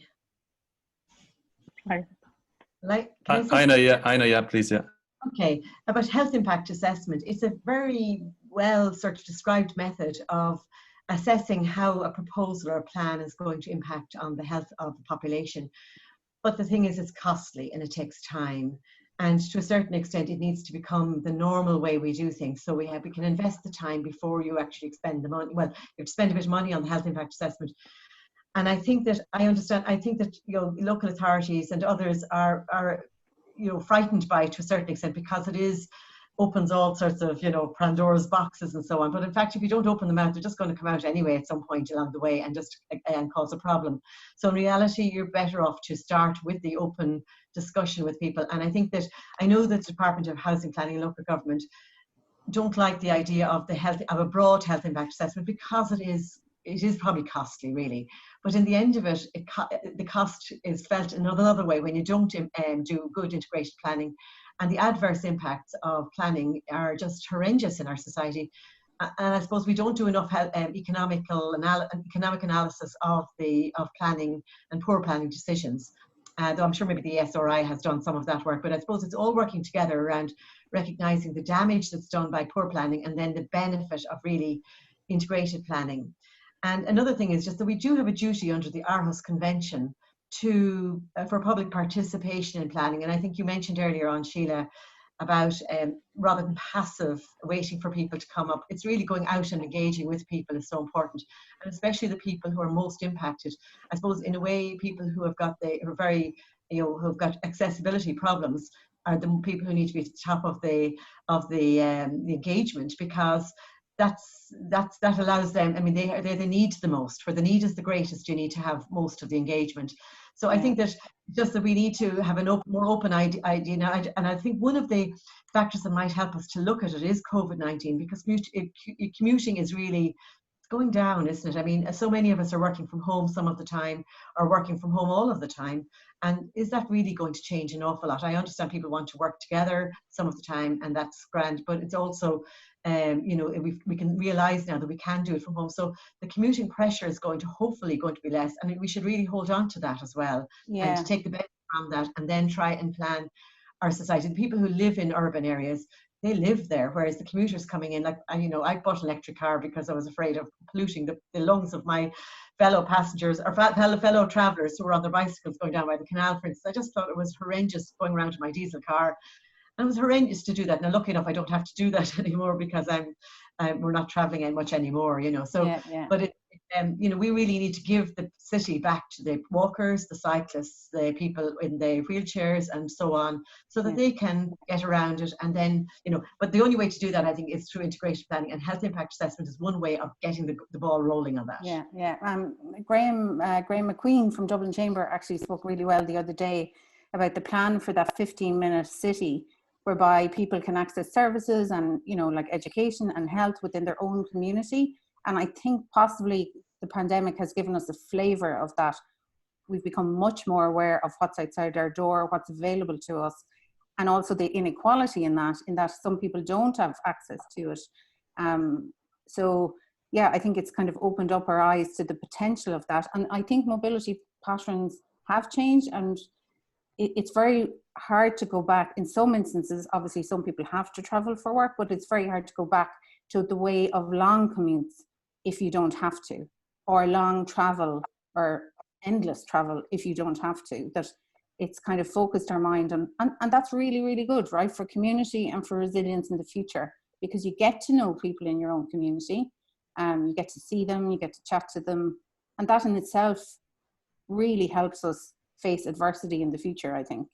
I know, yeah, please, yeah. Okay, about health impact assessment. It's a very well sort of described method of assessing how a proposal or a plan is going to impact on the health of the population. But the thing is, it's costly and it takes time. And to a certain extent, it needs to become the normal way we do things. So we can invest the time before you actually spend the money. Well, you have to spend a bit of money on the health impact assessment. And I think that local authorities and others are frightened by it to a certain extent, because it opens all sorts of, Pandora's boxes and so on. But in fact, if you don't open them out, they're just going to come out anyway at some point along the way and just cause a problem. So in reality, you're better off to start with the open discussion with people. And I know that the Department of Housing, Planning and Local Government don't like the idea of a broad health impact assessment, because it is probably costly, really. But in the end of it, the cost is felt in another way when you don't do good integrated planning. And the adverse impacts of planning are just horrendous in our society. And I suppose we don't do enough economic analysis of planning and poor planning decisions. Though I'm sure maybe the SRI has done some of that work, but I suppose it's all working together around recognising the damage that's done by poor planning and then the benefit of really integrated planning. And another thing is just that we do have a duty under the Aarhus Convention for public participation in planning. And I think you mentioned earlier on, Síle, about rather than passive waiting for people to come up, it's really going out and engaging with people is so important, and especially the people who are most impacted. I suppose in a way, people who have got who've got accessibility problems are the people who need to be at the top of the engagement, because that allows them. I mean, they're the need the most. Where the need is the greatest, you need to have most of the engagement. So I think that just that we need to have more open idea now. And I think one of the factors that might help us to look at it is COVID-19, because commuting is really going down, isn't it? I mean, so many of us are working from home some of the time, or working from home all of the time. And is that really going to change an awful lot? I understand people want to work together some of the time, and that's grand, but it's also, we can realise now that we can do it from home. So the commuting pressure is hopefully going to be less. And we should really hold on to that as well, and to take the best from that, and then try and plan our society. The people who live in urban areas, they live there, whereas the commuters coming in, like, I bought an electric car because I was afraid of polluting the lungs of my fellow passengers or fellow travellers who were on their bicycles going down by the canal, for instance. I just thought it was horrendous going around in my diesel car. And it was horrendous to do that. Now, lucky enough, I don't have to do that anymore, because we're not travelling much anymore, So, but we really need to give the city back to the walkers, the cyclists, the people in the wheelchairs, and so on, so that they can get around it. And then, but the only way to do that, I think, is through integrated planning, and health impact assessment is one way of getting the ball rolling on that. Graham McQueen from Dublin Chamber actually spoke really well the other day about the plan for that 15-minute city, whereby people can access services and, you know, like education and health within their own community. And I think possibly the pandemic has given us a flavor of that. We've become much more aware of what's outside our door, what's available to us, and also the inequality in that some people don't have access to it. So yeah, I think it's kind of opened up our eyes to the potential of that. And I think mobility patterns have changed, and it's very hard to go back. In some instances, obviously some people have to travel for work, but it's very hard to go back to the way of long commutes if you don't have to, or long travel or endless travel if you don't have to. That it's kind of focused our mind on, and that's really, really good, right, for community and for resilience in the future, because you get to know people in your own community, you get to see them, you get to chat to them, and that in itself really helps us face adversity in the future, I think.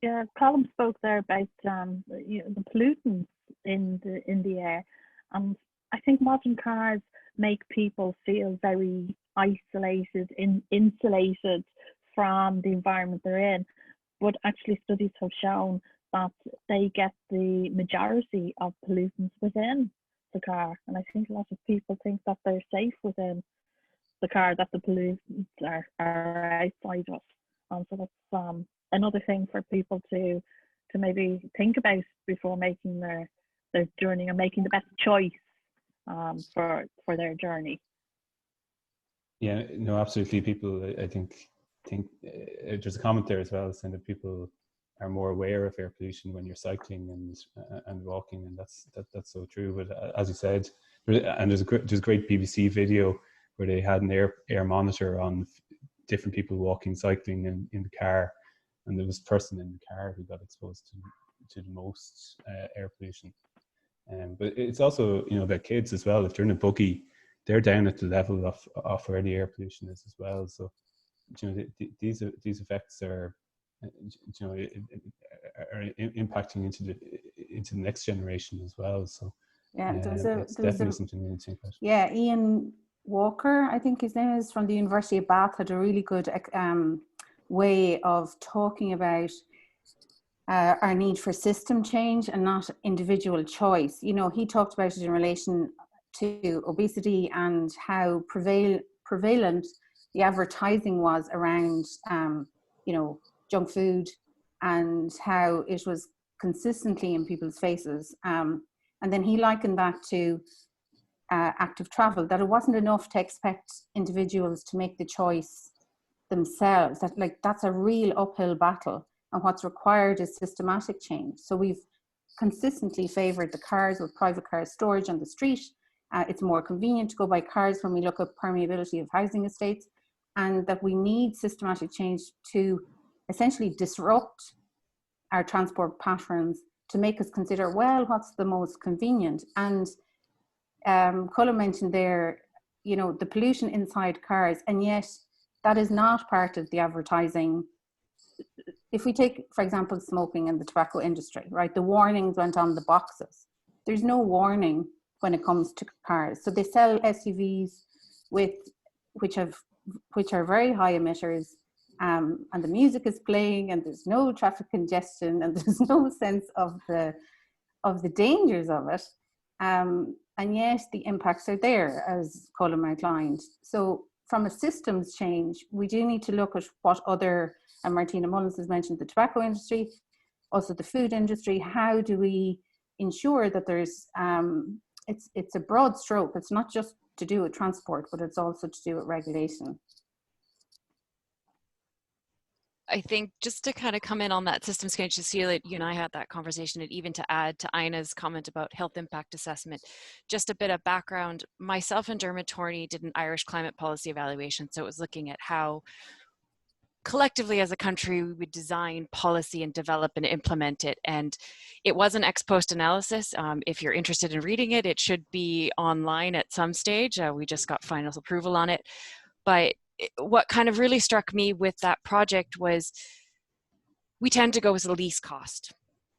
Yeah, Colm spoke there about you know, the pollutants in the air, and I think modern cars make people feel very isolated, insulated from the environment they're in. But actually, studies have shown that they get the majority of pollutants within the car, and I think a lot of people think that they're safe within the car, that the pollutants are outside of. And so that's another thing for people to maybe think about before making their journey, or making the best choice for their journey. Yeah, no, absolutely. People, I think there's a comment there as well saying that people are more aware of air pollution when you're cycling and walking, and that's so true. But as you said, and there's a great BBC video where they had an air monitor on different people walking, cycling in the car, and there was a person in the car who got exposed to the most air pollution. But it's also, you know, about kids as well. If they're in a buggy, they're down at the level of where the air pollution is as well. So, you know, these effects are, you know, are impacting into the next generation as well. So yeah, it's definitely something we need to think about. Yeah, Ian Walker, I think his name is, from the University of Bath, had a really good way of talking about our need for system change and not individual choice. You know, he talked about it in relation to obesity and how prevalent the advertising was around, you know, junk food, and how it was consistently in people's faces. And then he likened that to active travel, that it wasn't enough to expect individuals to make the choice themselves, that like that's a real uphill battle, and what's required is systematic change. So we've consistently favoured the cars, with private car storage on the street. It's more convenient to go by cars when we look at permeability of housing estates, and that we need systematic change to essentially disrupt our transport patterns to make us consider, well, what's the most convenient. And Colm mentioned there, you know, the pollution inside cars, and yet that is not part of the advertising. If we take, for example, smoking in the tobacco industry, right, the warnings went on the boxes. There's no warning when it comes to cars. So they sell SUVs which are very high emitters, and the music is playing, and there's no traffic congestion, and there's no sense of the dangers of it. And yet the impacts are there, as Colm outlined. So from a systems change, we do need to look at what other, and Martina Mullins has mentioned the tobacco industry, also the food industry. How do we ensure that there's, it's a broad stroke. It's not just to do with transport, but it's also to do with regulation. I think just to kind of come in on that systems change, to Síle, you and I had that conversation, and even to add to Ina's comment about health impact assessment, just a bit of background. Myself and Dermot Torney did an Irish climate policy evaluation. So it was looking at how collectively as a country we would design policy and develop and implement it. And it was an ex post analysis. If you're interested in reading it, it should be online at some stage. We just got final approval on it. But what kind of really struck me with that project was we tend to go with the least cost,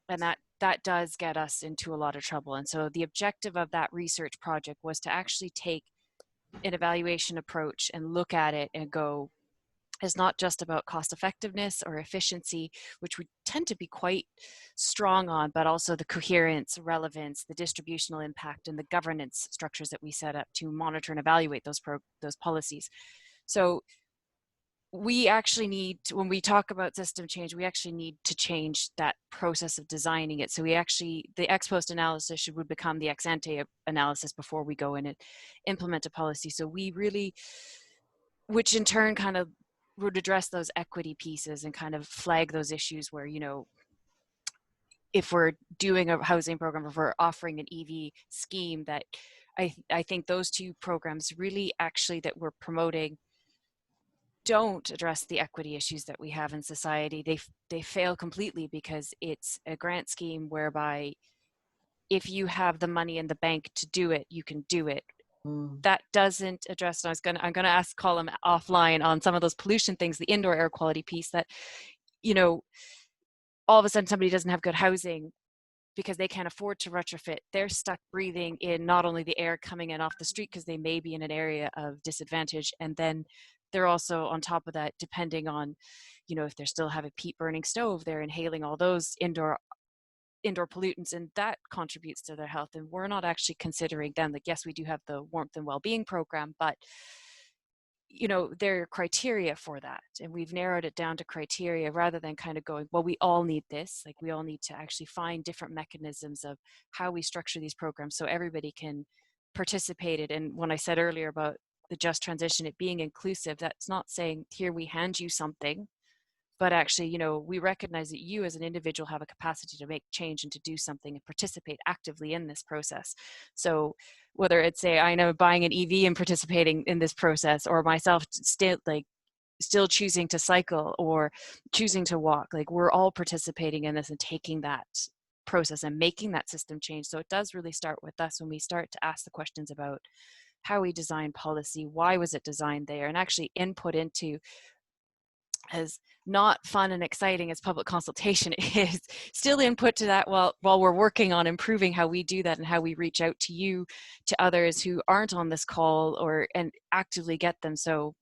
and that does get us into a lot of trouble. And so the objective of that research project was to actually take an evaluation approach and look at it and go, is not just about cost effectiveness or efficiency, which we tend to be quite strong on, but also the coherence, relevance, the distributional impact, and the governance structures that we set up to monitor and evaluate those policies. So we actually need to, when we talk about system change, we actually need to change that process of designing it. So we actually, the ex post analysis would become the ex ante analysis before we go in and implement a policy. So we really, which in turn kind of would address those equity pieces and kind of flag those issues where, you know, if we're doing a housing program, if we're offering an EV scheme, that I think those two programs really actually that we're promoting don't address the equity issues that we have in society. They fail completely because it's a grant scheme whereby if you have the money in the bank to do it, you can do it. That doesn't address, and I'm gonna ask Colm offline on some of those pollution things, the indoor air quality piece, that, you know, all of a sudden somebody doesn't have good housing because they can't afford to retrofit. They're stuck breathing in not only the air coming in off the street because they may be in an area of disadvantage, and then they're also on top of that, depending on, you know, if they're still have a peat burning stove, they're inhaling all those indoor pollutants, and that contributes to their health. And we're not actually considering them. Like, yes, we do have the warmth and well-being program, but, you know, there are criteria for that, and we've narrowed it down to criteria rather than kind of going, well, we all need this. Like, we all need to actually find different mechanisms of how we structure these programs so everybody can participate in. And when I said earlier about the just transition, it being inclusive, that's not saying here we hand you something, but actually, you know, we recognize that you as an individual have a capacity to make change and to do something and participate actively in this process. So whether it's, say, I know buying an EV and participating in this process, or myself still choosing to cycle or choosing to walk, like, we're all participating in this and taking that process and making that system change. So it does really start with us when we start to ask the questions about how we design policy, why was it designed there, and actually input into, as not fun and exciting as public consultation is, still input to that while we're working on improving how we do that and how we reach out to you, to others who aren't on this call, and actively get them. So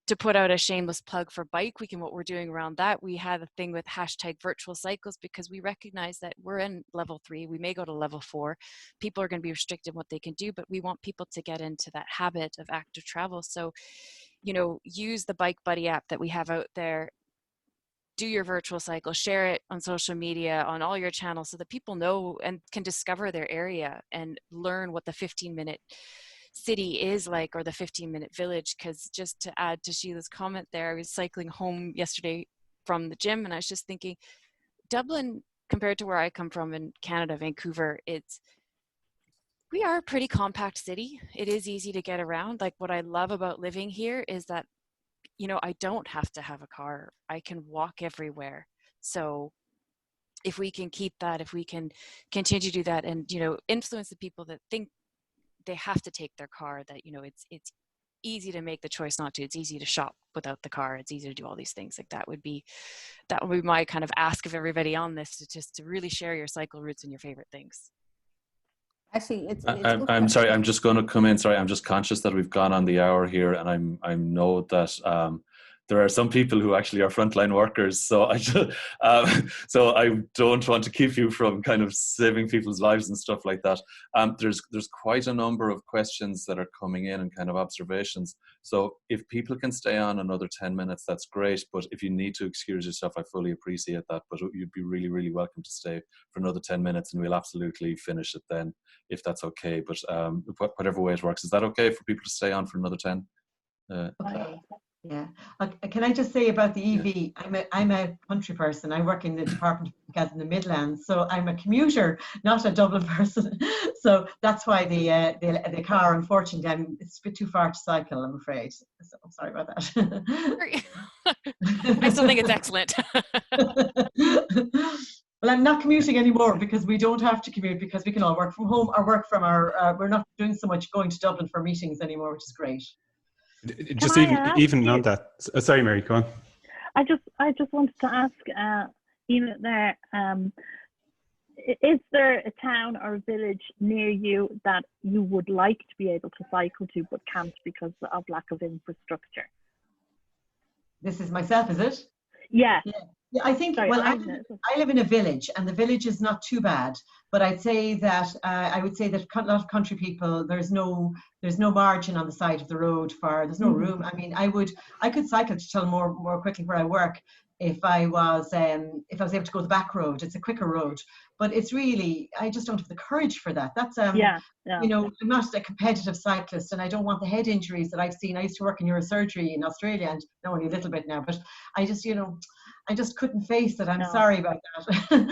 to put out a shameless plug for Bike Week and what we're doing around that, we had a thing with #virtual_cycles because we recognize that we're in level 3, we may go to level 4. People are going to be restricted in what they can do, but we want people to get into that habit of active travel. So, you know, use the Bike Buddy app that we have out there, do your virtual cycle, share it on social media, on all your channels, so that people know and can discover their area and learn what the 15-minute city is like, or the 15-minute village. Because just to add to Sheila's comment there, I was cycling home yesterday from the gym and I was just thinking, Dublin, compared to where I come from in Canada, Vancouver, we are a pretty compact city. It is easy to get around. Like, what I love about living here is that, you know, I don't have to have a car. I can walk everywhere. So if we can keep that, if we can continue to do that, and, you know, influence the people that think they have to take their car, that, you know, it's easy to make the choice not to. It's easy to shop without the car. It's easy to do all these things. Like, that would be my kind of ask of everybody on this, to really share your cycle routes and your favorite things. Actually, it's I'm sorry, I'm just going to come in. Sorry, I'm just conscious that we've gone on the hour here, and I know that there are some people who actually are frontline workers. So so I don't want to keep you from kind of saving people's lives and stuff like that. There's quite a number of questions that are coming in and kind of observations. So if people can stay on another 10 minutes, that's great. But if you need to excuse yourself, I fully appreciate that. But you'd be really, really welcome to stay for another 10 minutes, and we'll absolutely finish it then, if that's okay. But whatever way it works, is that okay for people to stay on for another 10? Okay. Yeah. Can I just say about the EV? Yeah. I'm a country person. I work in the Department of Health in the Midlands, so I'm a commuter, not a Dublin person. So that's why the car, unfortunately, it's a bit too far to cycle, I'm afraid. So I'm sorry about that. I still think it's excellent. Well, I'm not commuting anymore because we don't have to commute, because we can all work from home or work from our. We're not doing so much going to Dublin for meetings anymore, which is great. Just even on that, sorry, Mary, go on. I just wanted to ask Ina there, is there a town or a village near you that you would like to be able to cycle to but can't because of lack of infrastructure? This is myself, is it? Yeah. Yeah, I think, Sorry, well, I live in a village, and the village is not too bad. But I'd say that I would say that a lot of country people, there's no margin on the side of the road there's no room. I mean, I could cycle to tell more quickly where I work if I was able to go the back road. It's a quicker road, but it's really, I just don't have the courage for that. That's you know, I'm not a competitive cyclist, and I don't want the head injuries that I've seen. I used to work in neurosurgery in Australia, and now only a little bit now, but I just, you know, I just couldn't face it. I'm sorry about that.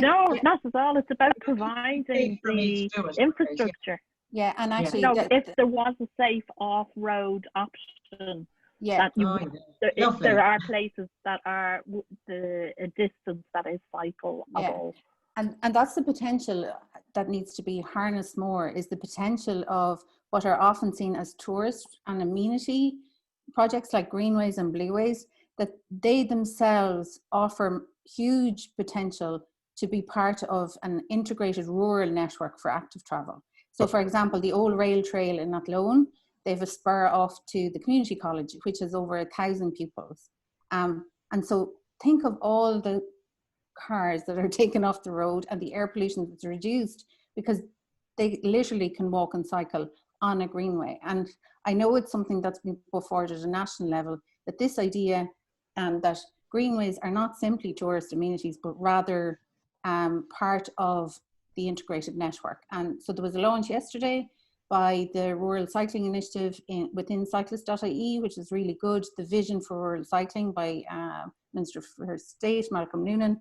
No, not at all. It's about providing the infrastructure. Yeah, and actually, you know, if there was a safe off-road option, that there are places that are a distance that is cycleable. And that's the potential that needs to be harnessed more, is the potential of what are often seen as tourist and amenity projects like greenways and blueways, that they themselves offer huge potential to be part of an integrated rural network for active travel. So for example, the old rail trail in Athlone, they have a spur off to the community college, which has over 1,000 pupils. And so think of all the cars that are taken off the road and the air pollution that's reduced because they literally can walk and cycle on a greenway. And I know it's something that's been put forward at a national level, that this idea that greenways are not simply tourist amenities, but rather part of the integrated network. And so there was a launch yesterday by the Rural Cycling Initiative within cyclist.ie, which is really good. The Vision for Rural Cycling by Minister for State, Malcolm Noonan.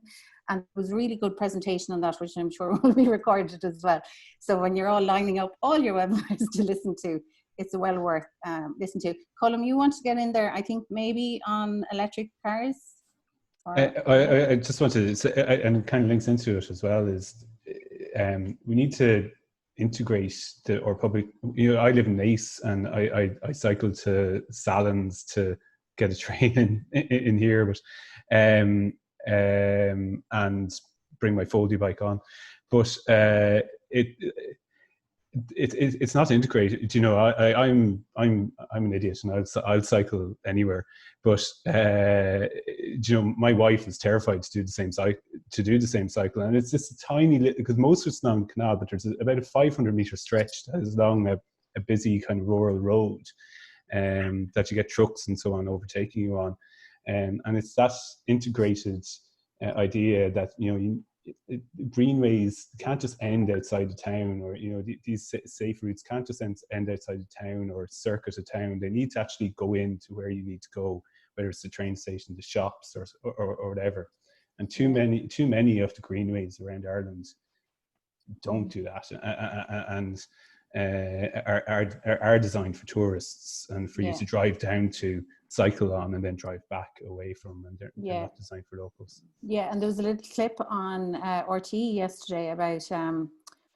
And it was a really good presentation on that, which I'm sure will be recorded as well. So when you're all lining up all your webinars to listen to, it's well worth listening to. Colm, you want to get in there, I think maybe on electric cars? I just wanted to say, and it kind of links into it as well, is we need to integrate our public, you know, I live in Naas and I cycle to Salins to get a train in here, but and bring my foldy bike on. But it's not integrated. You know, I'm an idiot and I'll cycle anywhere. But you know, my wife is terrified to do the same cycle, and it's just a tiny little, because most of it's along the canal, but there's about a 500-meter stretch that is along a busy kind of rural road, that you get trucks and so on overtaking you on, and it's that integrated idea that, you know, greenways can't just end outside the town, or, you know, these safe routes can't just end outside the town or circuit a town. They need to actually go into where you need to go, whether it's the train station, the shops, or whatever. And too many of the greenways around Ireland don't do that, and are designed for tourists and for you to drive down to, cycle on, and then drive back away from, and they're not designed for locals. Yeah, and there was a little clip on RT yesterday about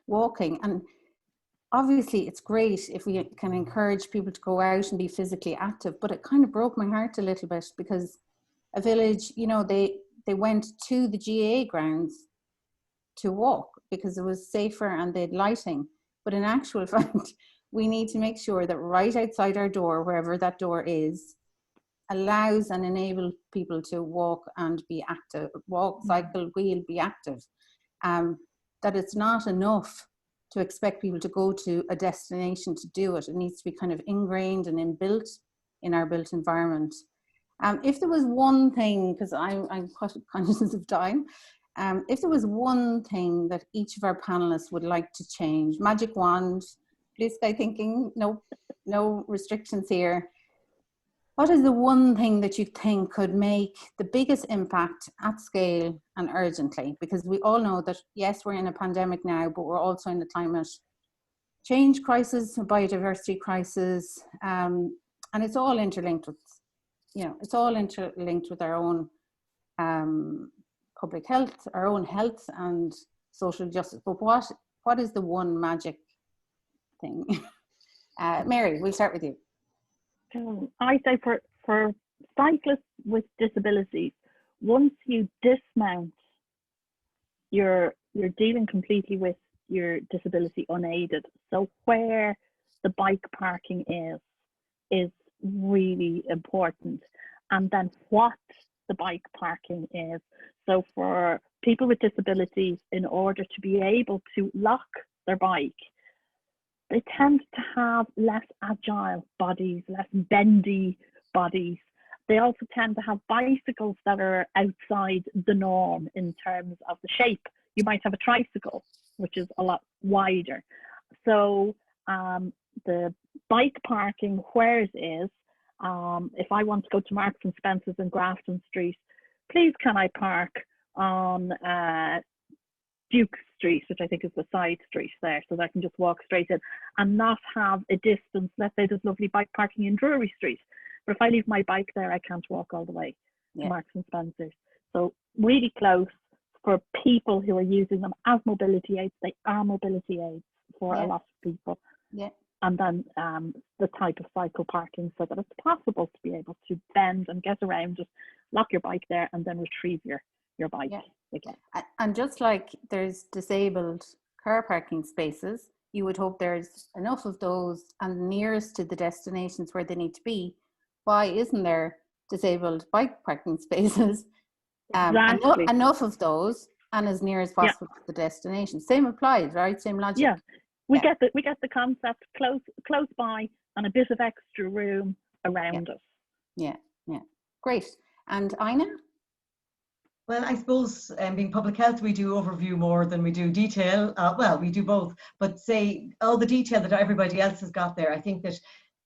walking, and obviously it's great if we can encourage people to go out and be physically active, but it kind of broke my heart a little bit, because a village, you know, they went to the GAA grounds to walk because it was safer and they had lighting. But in actual fact, we need to make sure that right outside our door, wherever that door is, allows and enable people to walk and be active, walk, cycle, wheel, be active. That it's not enough to expect people to go to a destination to do it. It needs to be kind of ingrained and inbuilt in our built environment. If there was one thing, because I'm quite conscious of time, if there was one thing that each of our panelists would like to change, magic wand, blue sky thinking, no restrictions here. What is the one thing that you think could make the biggest impact at scale and urgently? Because we all know that, yes, we're in a pandemic now, but we're also in a climate change crisis, a biodiversity crisis, and it's all interlinked with, you know, it's all interlinked with our own public health, our own health and social justice. But what is the one magic thing? Mary, we'll start with you. I say for cyclists with disabilities, once you dismount, you're dealing completely with your disability unaided. So where the bike parking is really important. and then what the bike parking is. So for people with disabilities, in order to be able to lock their bike, they tend to have less agile bodies, less bendy bodies. They also tend to have bicycles that are outside the norm in terms of the shape. You might have a tricycle, which is a lot wider. So the bike parking, where it is, if I want to go to Marks and Spencer's in Grafton Street, please can I park on Duke Street, which I think is the side street there, so that I can just walk straight in and not have a distance. Let's say there's lovely bike parking in Drury Street, but if I leave my bike there, I can't walk all the way to Marks and Spencer's. So really close for people who are using them as mobility aids. They are mobility aids for a lot of people. Yeah. And then the type of cycle parking, so that it's possible to be able to bend and get around, just lock your bike there and then retrieve your bike again. And just like there's disabled car parking spaces, you would hope there's enough of those and nearest to the destinations where they need to be. Why isn't there disabled bike parking spaces? Exactly. Enough of those and as near as possible to the destination. Same applies, right? Same logic. Yeah. We get the concept close by and a bit of extra room around us. Yeah. Great. And Ina? Well, I suppose being public health, we do overview more than we do detail. Well, we do both, but say all the detail that everybody else has got there. I think that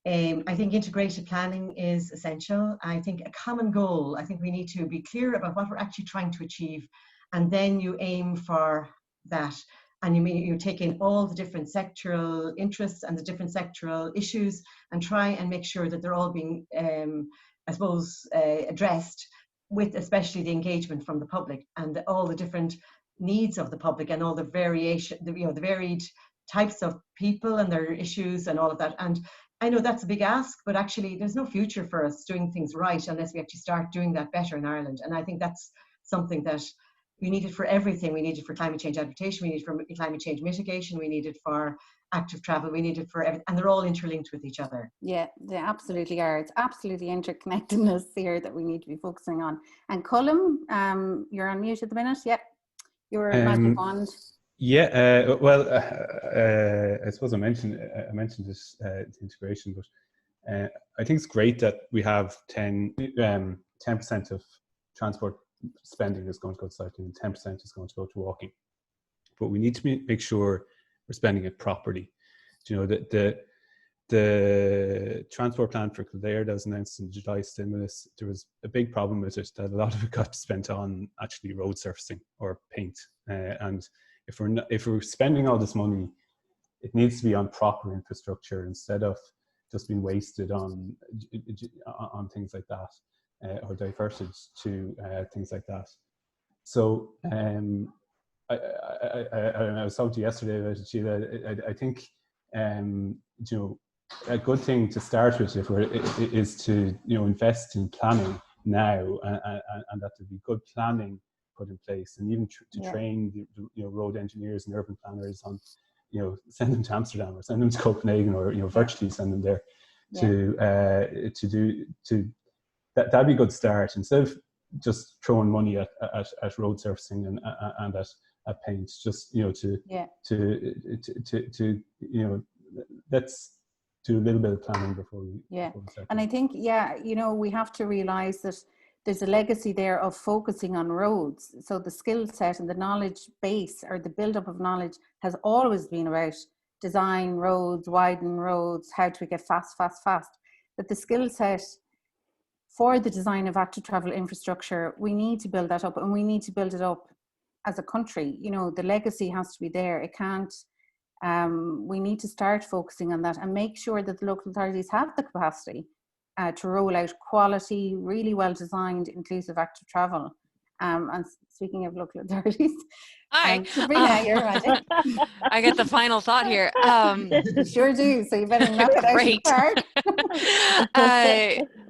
integrated planning is essential. I think a common goal. I think we need to be clear about what we're actually trying to achieve, and then you aim for that. And you take in all the different sectoral interests and the different sectoral issues and try and make sure that they're all being, addressed, with especially the engagement from the public and all the different needs of the public and all the variation, the varied types of people and their issues and all of that. And I know that's a big ask, but actually there's no future for us doing things right unless we actually start doing that better in Ireland. And I think that's something that we need it for everything. We need it for climate change adaptation, we need it for climate change mitigation, we need it for active travel, we need it for everything, and they're all interlinked with each other. Yeah, they absolutely are. It's absolutely interconnectedness here that we need to be focusing on. And Colm, you're on mute at the minute. Yeah, your magic wand. Yeah, I suppose I mentioned this integration, but I think it's great that we have 10% of transport spending is going to go to cycling and 10% is going to go to walking. But we need to make sure we're spending it properly. You know, the transport plan for Kildare that was announced in July stimulus, there was a big problem with it, that a lot of it got spent on actually road surfacing or paint. And if we're spending all this money, it needs to be on proper infrastructure instead of just being wasted on things like that. Or diverted to things like that. So I was talking to you yesterday about it, Síle. I think a good thing to start with is to invest in planning now, and that there be good planning put in place, and even to train the road engineers and urban planners on send them to Amsterdam or send them to Copenhagen or virtually send them there that'd be a good start instead of just throwing money at road surfacing and at paint. Just let's do a little bit of planning before we start. And I think we have to realize that there's a legacy there of focusing on roads. So the skill set and the knowledge base, or the build-up of knowledge, has always been about design roads, widen roads, how do we get fast. But the skill set for the design of active travel infrastructure, we need to build that up, and we need to build it up as a country. The legacy has to be there. It can't, we need to start focusing on that and make sure that the local authorities have the capacity to roll out quality, really well designed, inclusive active travel. And speaking of local authorities, Sabrina, you're magic. I get the final thought here. Sure do. So you better knock it out of the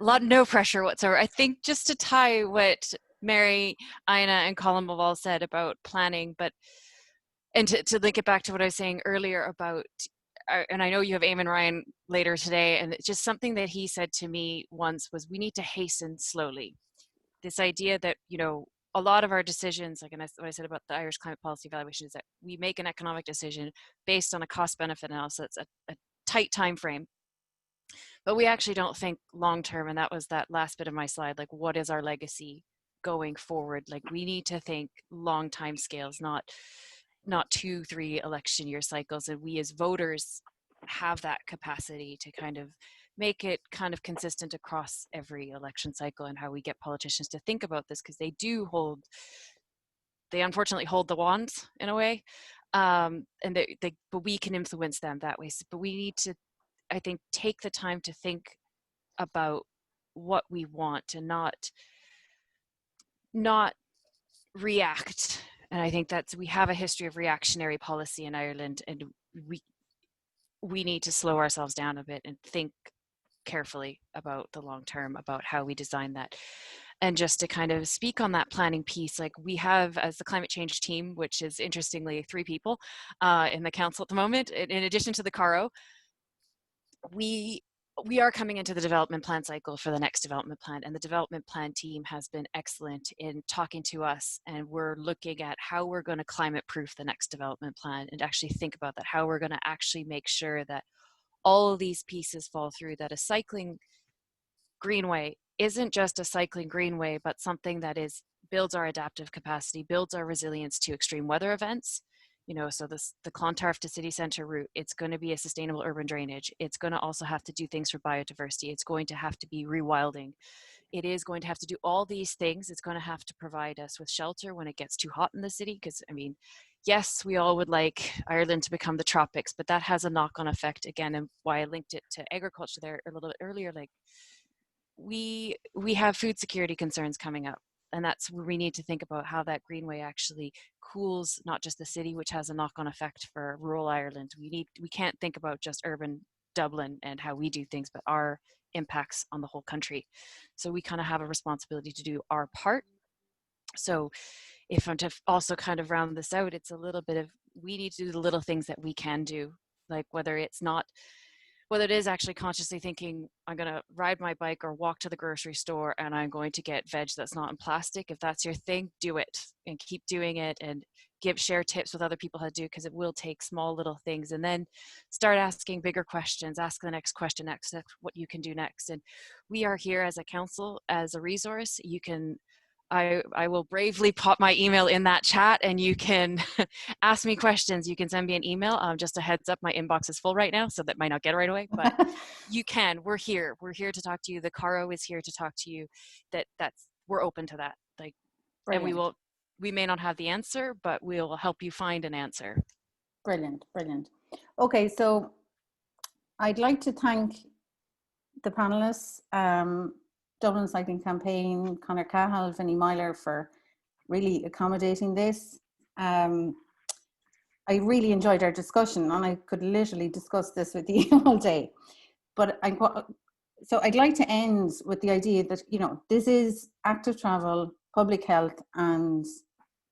park. No pressure whatsoever. I think just to tie what Mary, Ina, and Colm have all said about planning, and to link it back to what I was saying earlier about and I know you have Eamon Ryan later today, and it's just something that he said to me once was, we need to hasten slowly. This idea that, you know, a lot of our decisions, like what I said about the Irish climate policy evaluation, is that we make an economic decision based on a cost-benefit analysis, a tight time frame, but we actually don't think long-term. And that was that last bit of my slide, like, what is our legacy going forward? Like, we need to think long time scales, not 2-3 election year cycles. And we as voters have that capacity to kind of make it kind of consistent across every election cycle, and how we get politicians to think about this, because they unfortunately hold the wands in a way, and but we can influence them that way. But we need to, I think, take the time to think about what we want, and not react. And I think we have a history of reactionary policy in Ireland, and we need to slow ourselves down a bit and think carefully about the long term, about how we design that. And just to kind of speak on that planning piece, like, we have, as the climate change team, which is interestingly 3 people in the council at the moment, in addition to the CARO, we are coming into the development plan cycle for the next development plan, and the development plan team has been excellent in talking to us, and we're looking at how we're going to climate proof the next development plan, and actually think about that, how we're going to actually make sure that all of these pieces fall through, that a cycling greenway isn't just a cycling greenway, but something that builds our adaptive capacity, builds our resilience to extreme weather events. You know, so the Clontarf to city centre route, it's going to be a sustainable urban drainage. It's going to also have to do things for biodiversity. It's going to have to be rewilding. It is going to have to do all these things. It's going to have to provide us with shelter when it gets too hot in the city. Because, I mean, yes, we all would like Ireland to become the tropics, but that has a knock-on effect again, and why I linked it to agriculture there a little bit earlier. Like, we have food security concerns coming up, and that's where we need to think about how that greenway actually cools not just the city, which has a knock-on effect for rural Ireland. We can't think about just urban Dublin and how we do things, but our impacts on the whole country. So we kind of have a responsibility to do our part. So if I'm to also kind of round this out, it's a little bit of, we need to do the little things that we can do, like whether it is actually consciously thinking, I'm going to ride my bike or walk to the grocery store and I'm going to get veg that's not in plastic. If that's your thing, do it and keep doing it, and share tips with other people how to do, because it will take small little things, and then start asking bigger questions, ask the next question, next what you can do next. And we are here as a council, as a resource. You can, I will bravely pop my email in that chat, and you can ask me questions. You can send me an email. Just a heads up, my inbox is full right now, so that might not get right away, but you can. We're here to talk to you. The CARO is here to talk to you. We're open to that. Like, brilliant. And we may not have the answer, but we'll help you find an answer. Brilliant. Okay, so I'd like to thank the panelists, Dublin Cycling Campaign, Conor Cahill, Vinnie Myler, for really accommodating this. I really enjoyed our discussion, and I could literally discuss this with you all day. But so I'd like to end with the idea that, you know, this is active travel, public health, and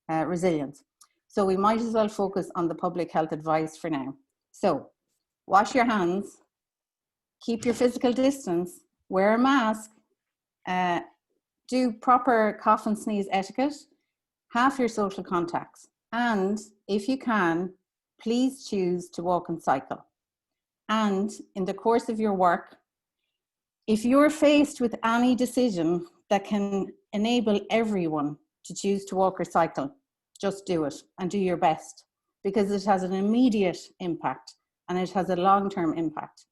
resilience. So we might as well focus on the public health advice for now. So wash your hands, keep your physical distance, wear a mask, do proper cough and sneeze etiquette, half your social contacts, and if you can, please choose to walk and cycle. And in the course of your work, if you're faced with any decision that can enable everyone to choose to walk or cycle, just do it and do your best, because it has an immediate impact and it has a long-term impact.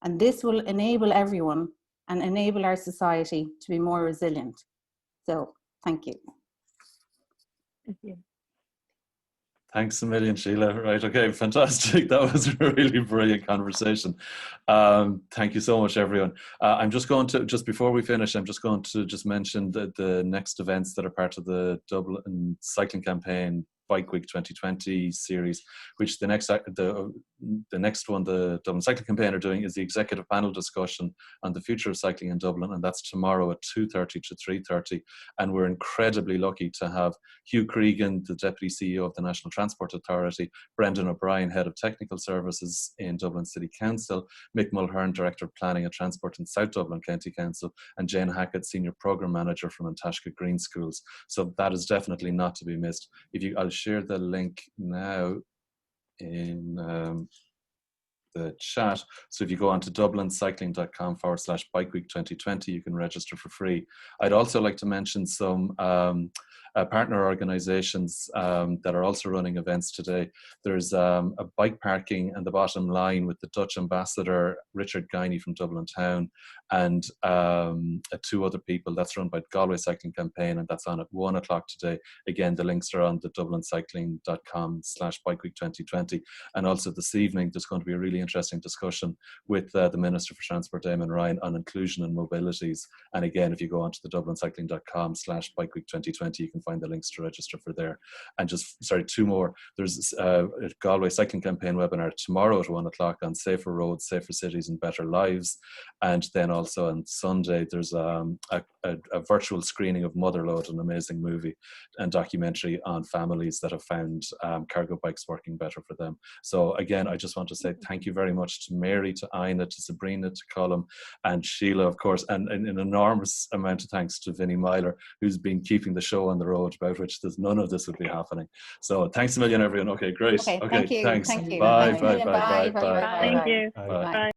And this will enable everyone and enable our society to be more resilient. So, thank you. Thank you. Thanks a million, Síle. Right, okay, fantastic. That was a really brilliant conversation. Thank you so much, everyone. I'm just going to, just before we finish, I'm just going to mention the next events that are part of the Dublin Cycling Campaign Bike Week 2020 series, which the next one the Dublin Cycling Campaign are doing is the executive panel discussion on the future of cycling in Dublin, and that's tomorrow at 2:30 to 3:30. And we're incredibly lucky to have Hugh Cregan, the Deputy CEO of the National Transport Authority, Brendan O'Brien, Head of Technical Services in Dublin City Council, Mick Mulhern, Director of Planning and Transport in South Dublin County Council, and Jane Hackett, Senior Programme Manager from Antashka Green Schools. So that is definitely not to be missed. I'll share the link now in the chat. So if you go on to dublincycling.com/bikeweek 2020, you can register for free. I'd also like to mention some partner organizations that are also running events today. There's a bike parking and the bottom line with the Dutch ambassador, Richard Guiney from Dublin Town, and 2 other people. That's run by Galway Cycling Campaign, and that's on at 1 o'clock today. Again, the links are on the dublincycling.com/bikeweek 2020. And also this evening, there's going to be a really interesting discussion with the Minister for Transport, Eamon Ryan, on inclusion and mobilities. And again, if you go onto the dublincycling.com/bikeweek 2020, you can find the links to register for there. And just, sorry, 2 more. There's a Galway Cycling Campaign webinar tomorrow at 1 o'clock on safer roads, safer cities and better lives. And then also on Sunday, there's a virtual screening of Motherload, an amazing movie and documentary on families that have found cargo bikes working better for them. So again, I just want to say thank you very much to Mary, to Ina, to Sabrina, to Colm, and Síle, of course, and an enormous amount of thanks to Vinnie Myler, who's been keeping the show on the road, without which none of this would be happening. So thanks a million, everyone. Okay, great. Okay, thank you. Thanks. Thank you. Bye, Thank bye, you. bye, bye, Bye. bye. Thank you. Bye. Bye. Bye.